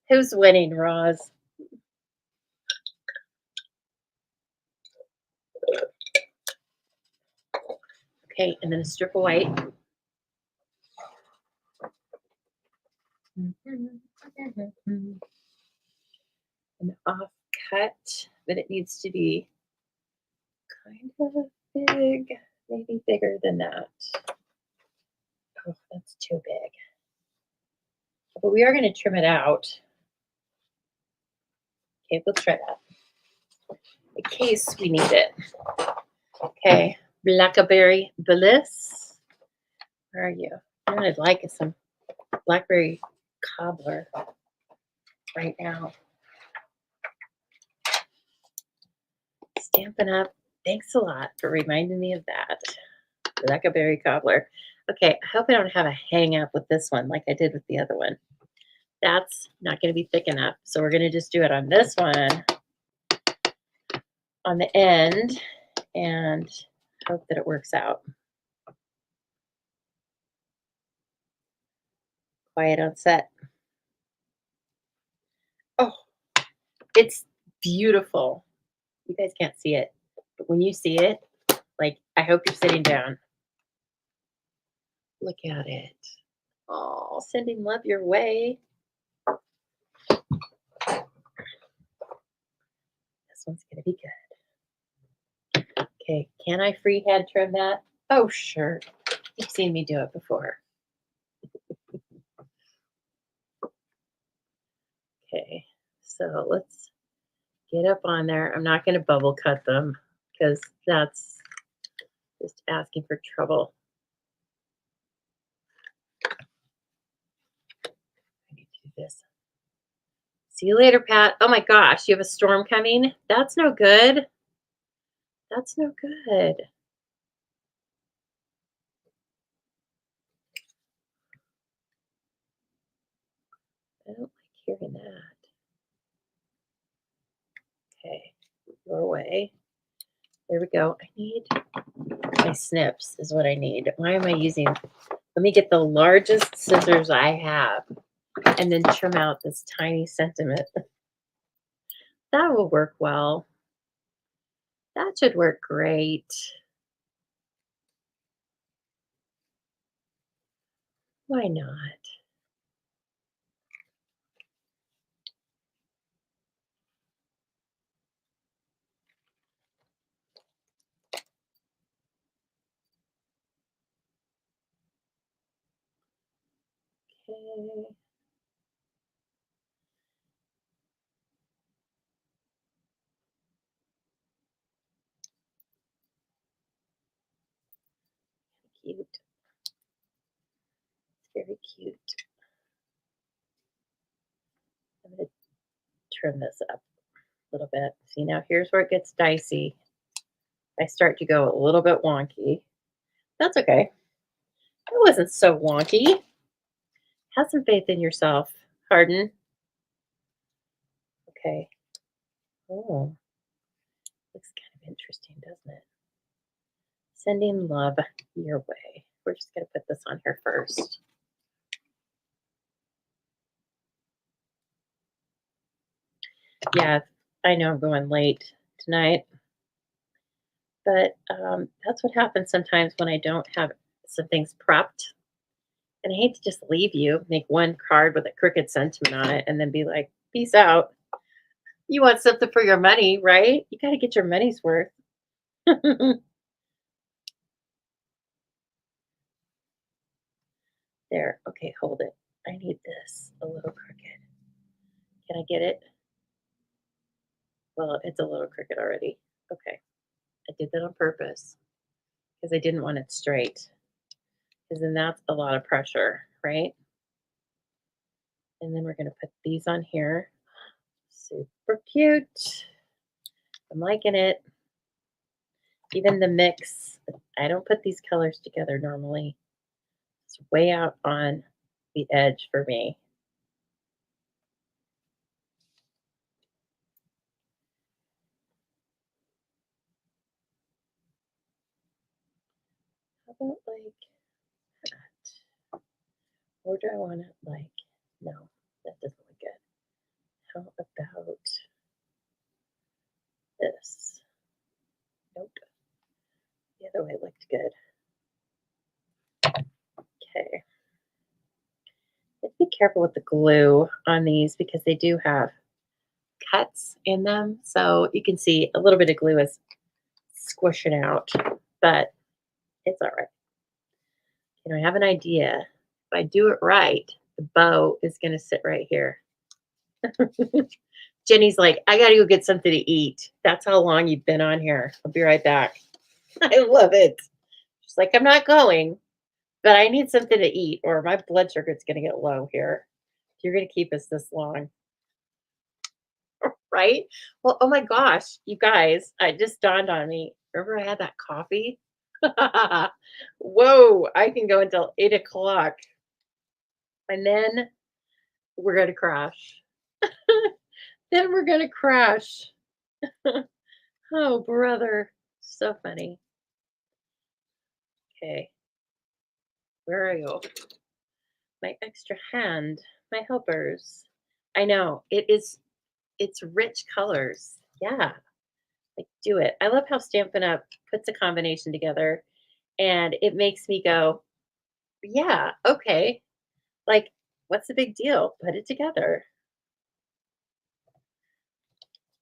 Who's winning, Roz? Okay, and then a strip of white. An off cut, but it needs to be kind of big, maybe bigger than that. Oh, that's too big. But we are going to trim it out. Okay, let's try that. In case we need it. Okay, Blackberry Bliss. Where are you? What I'd like is some blackberry cobbler right now. Stampin' Up! Thanks a lot for reminding me of that. Blackberry cobbler. Okay, I hope I don't have a hang up with this one like I did with the other one. That's not going to be thick enough. So we're going to just do it on this one on the end and hope that it works out. Quiet on set. Oh, it's beautiful. You guys can't see it, but when you see it, like, I hope you're sitting down. Look at it. Oh, sending love your way. This one's going to be good. Okay, can I freehand trim that? Oh, sure. You've seen me do it before. Okay, so let's get up on there. I'm not going to bubble cut them because that's just asking for trouble. I need to do this. See you later, Pat. Oh my gosh, you have a storm coming? That's no good. That's no good. I don't like hearing that. Okay, your way. There we go. I need my snips is what I need. Why am I using? Let me get the largest scissors I have and then trim out this tiny sentiment. That will work well. That should work great. Why not? Okay. Cute. It's very cute. I'm going to trim this up a little bit. See, now here's where it gets dicey. I start to go a little bit wonky. That's okay. It wasn't so wonky. Have some faith in yourself, Harden. Okay. Oh, looks kind of interesting, doesn't it? Sending love your way. We're just going to put this on here first. Yeah, I know I'm going late tonight, but that's what happens sometimes when I don't have some things prepped. And I hate to just leave you, make one card with a crooked sentiment on it, and then be like, peace out. You want something for your money, right? You got to get your money's worth. There. Okay, hold it. I need this a little crooked. Can I get it? Well, it's a little crooked already. Okay. I did that on purpose because I didn't want it straight. Because then that's a lot of pressure, right? And then we're going to put these on here. Super cute. I'm liking it. Even the mix, I don't put these colors together normally. It's way out on the edge for me. How about like that? Or do I want it like, no, that doesn't look good. How about this? Nope. The other way looked good. Okay. Be careful with the glue on these because they do have cuts in them. So you can see a little bit of glue is squishing out, but it's all right. You know, I have an idea. If I do it right, the bow is going to sit right here. Jenny's like, I got to go get something to eat. That's how long you've been on here. I'll be right back. I love it. She's like, I'm not going, but I need something to eat or my blood sugar is going to get low here. If you're going to keep us this long, right? Well, oh my gosh, you guys, it just dawned on me. Remember I had that coffee? Whoa, I can go until 8 o'clock and then we're going to crash. Then we're going to crash. Oh, brother. So funny. Okay, where are you? My extra hand, my helpers. I know it's rich colors. Yeah, like do it. I love how Stampin' Up puts a combination together and it makes me go, yeah, okay. Like, what's the big deal? Put it together.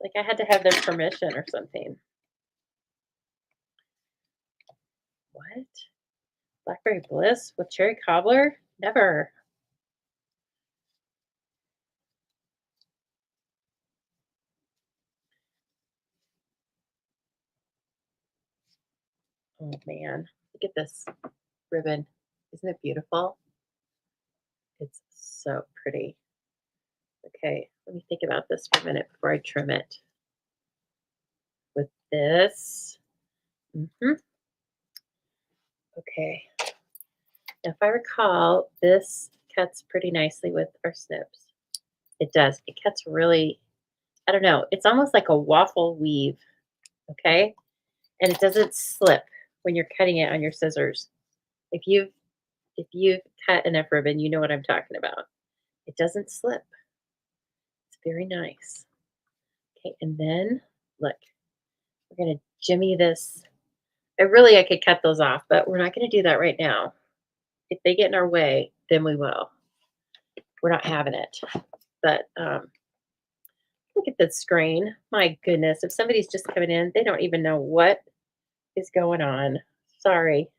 Like I had to have their permission or something. What? Blackberry Bliss with cherry cobbler? Never. Oh man, look at this ribbon. Isn't it beautiful? It's so pretty. Okay, let me think about this for a minute before I trim it. With this. Mhm. Okay. Now, if I recall, this cuts pretty nicely with our snips. It does. It cuts really, I don't know, it's almost like a waffle weave, okay? And it doesn't slip when you're cutting it on your scissors. If you've if you've cut enough ribbon, you know what I'm talking about. It doesn't slip. It's very nice. Okay, and then look, we're gonna jimmy this. I could cut those off, but we're not gonna do that right now. If they get in our way, then we will. We're not having it. But look at the screen. My goodness, if somebody's just coming in, they don't even know what is going on. Sorry.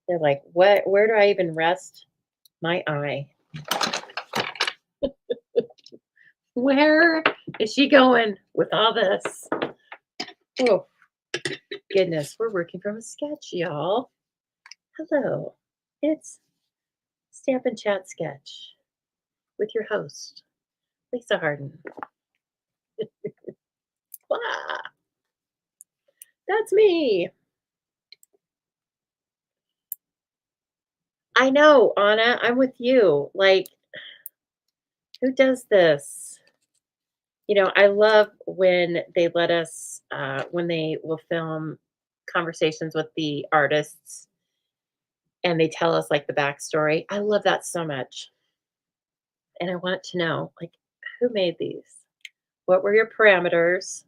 They're like, what? Where do I even rest my eye? Where is she going with all this? Oh, goodness. We're working from a sketch, y'all. Hello. It's Stamp and Chat Sketch with your host, Lisa Harden. Ah, that's me. I know, Anna. I'm with you. Like, who does this? You know, I love when they let us, when they will film conversations with the artists and they tell us like the backstory. I love that so much. And I want to know, like, who made these? What were your parameters?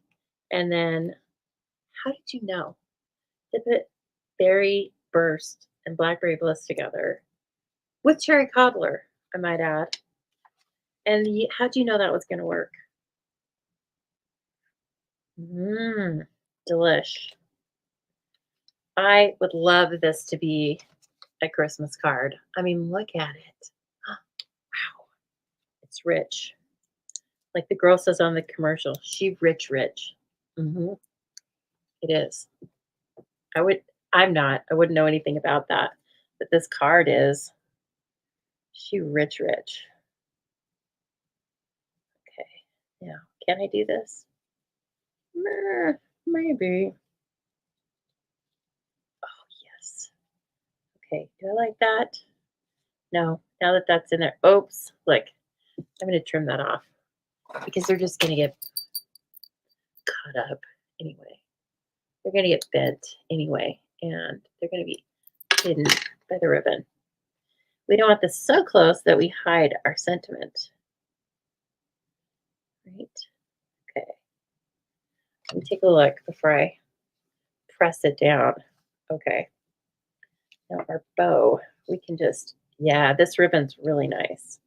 And then how did you know to put berry burst and blackberry bliss together with cherry cobbler, I might add. And how'd you know that was going to work? Mmm, delish. I would love this to be a Christmas card. I mean, look at it. Wow, it's rich. Like the girl says on the commercial, she rich, rich. Hmm. It is. I would. I'm not. I wouldn't know anything about that, but this card is. She rich, rich. Okay. Now, can I do this? Maybe. Oh yes. Okay. Do I like that? No. Now that that's in there. Oops. Look, I'm going to trim that off because they're just going to get cut up anyway. They're going to get bent anyway, and they're going to be hidden by the ribbon. We don't want this so close that we hide our sentiment. Right? Okay. Let me take a look before I press it down. Okay. Now our bow, we can just, yeah, this ribbon's really nice.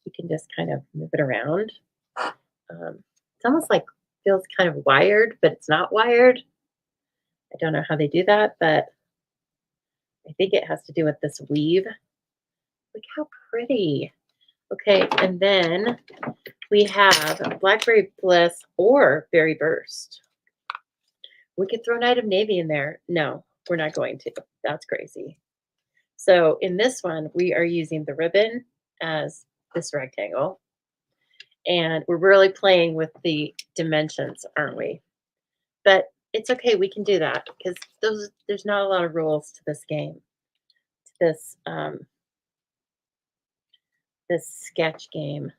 You can just kind of move it around. It's almost like feels kind of wired, but it's not wired. I don't know how they do that, but I think it has to do with this weave. Look how pretty. Okay, and then we have Blackberry Bliss or Berry Burst. We could throw Night of Navy in there. No, we're not going to. That's crazy. So in this one, we are using the ribbon as this rectangle, and we're really playing with the dimensions, aren't we? But it's okay, we can do that because there's not a lot of rules to this game, to this sketch game.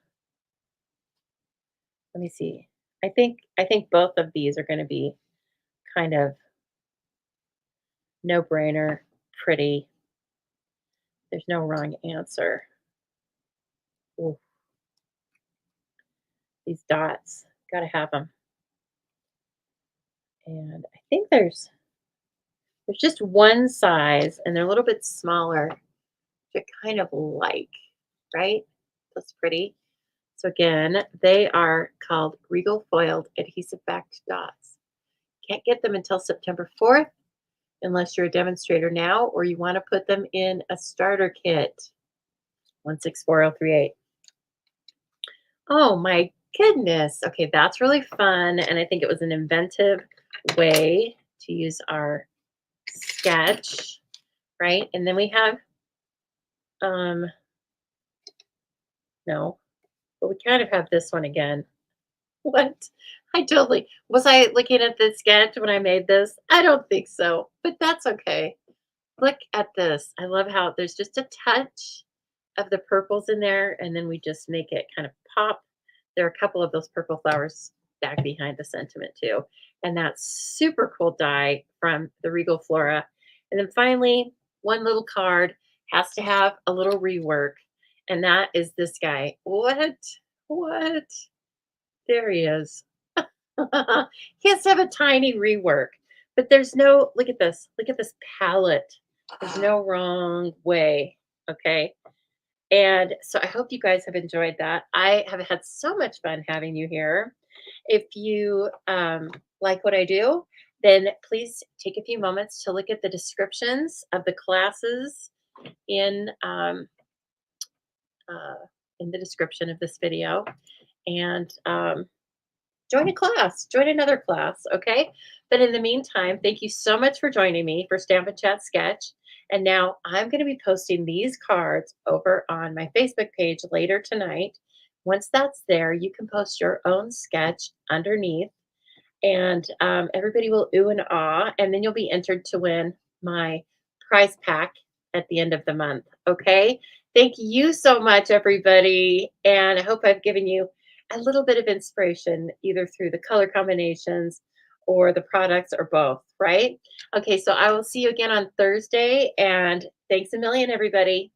Let me see. I think both of these are going to be kind of no brainer, pretty. There's no wrong answer. Ooh, these dots, gotta have them. And I think there's just one size, and they're a little bit smaller, which I kind of like, right? That's pretty. So again, they are called Regal Foiled Adhesive Backed Dots. Can't get them until September 4th unless you're a demonstrator now or you want to put them in a starter kit. 164038. Oh my goodness. Okay, that's really fun. And I think it was an inventive way to use our sketch, right? And then we have, um, no, but we kind of have this one again. What? I totally was I looking at the sketch when I made this? I don't think so, but that's okay. Look at this. I love how there's just a touch of the purples in there, and then we just make it kind of pop. There are a couple of those purple flowers back behind the sentiment too. And that's super cool die from the Regal Flora. And then finally, one little card has to have a little rework, and that is this guy. What? What? There he is. He has to have a tiny rework, but there's no, look at this palette. There's no wrong way. Okay. And so I hope you guys have enjoyed that. I have had so much fun having you here. If you like what I do, then please take a few moments to look at the descriptions of the classes in in the description of this video, and join a class, join another class, okay? But in the meantime, thank you so much for joining me for Stamp and Chat Sketch. And now I'm going to be posting these cards over on my Facebook page later tonight. Once that's there, you can post your own sketch underneath, and everybody will ooh and ah, and then you'll be entered to win my prize pack at the end of the month. Okay. Thank you so much, everybody. And I hope I've given you a little bit of inspiration either through the color combinations or the products or both, right? Okay. So I will see you again on Thursday. And thanks a million, everybody.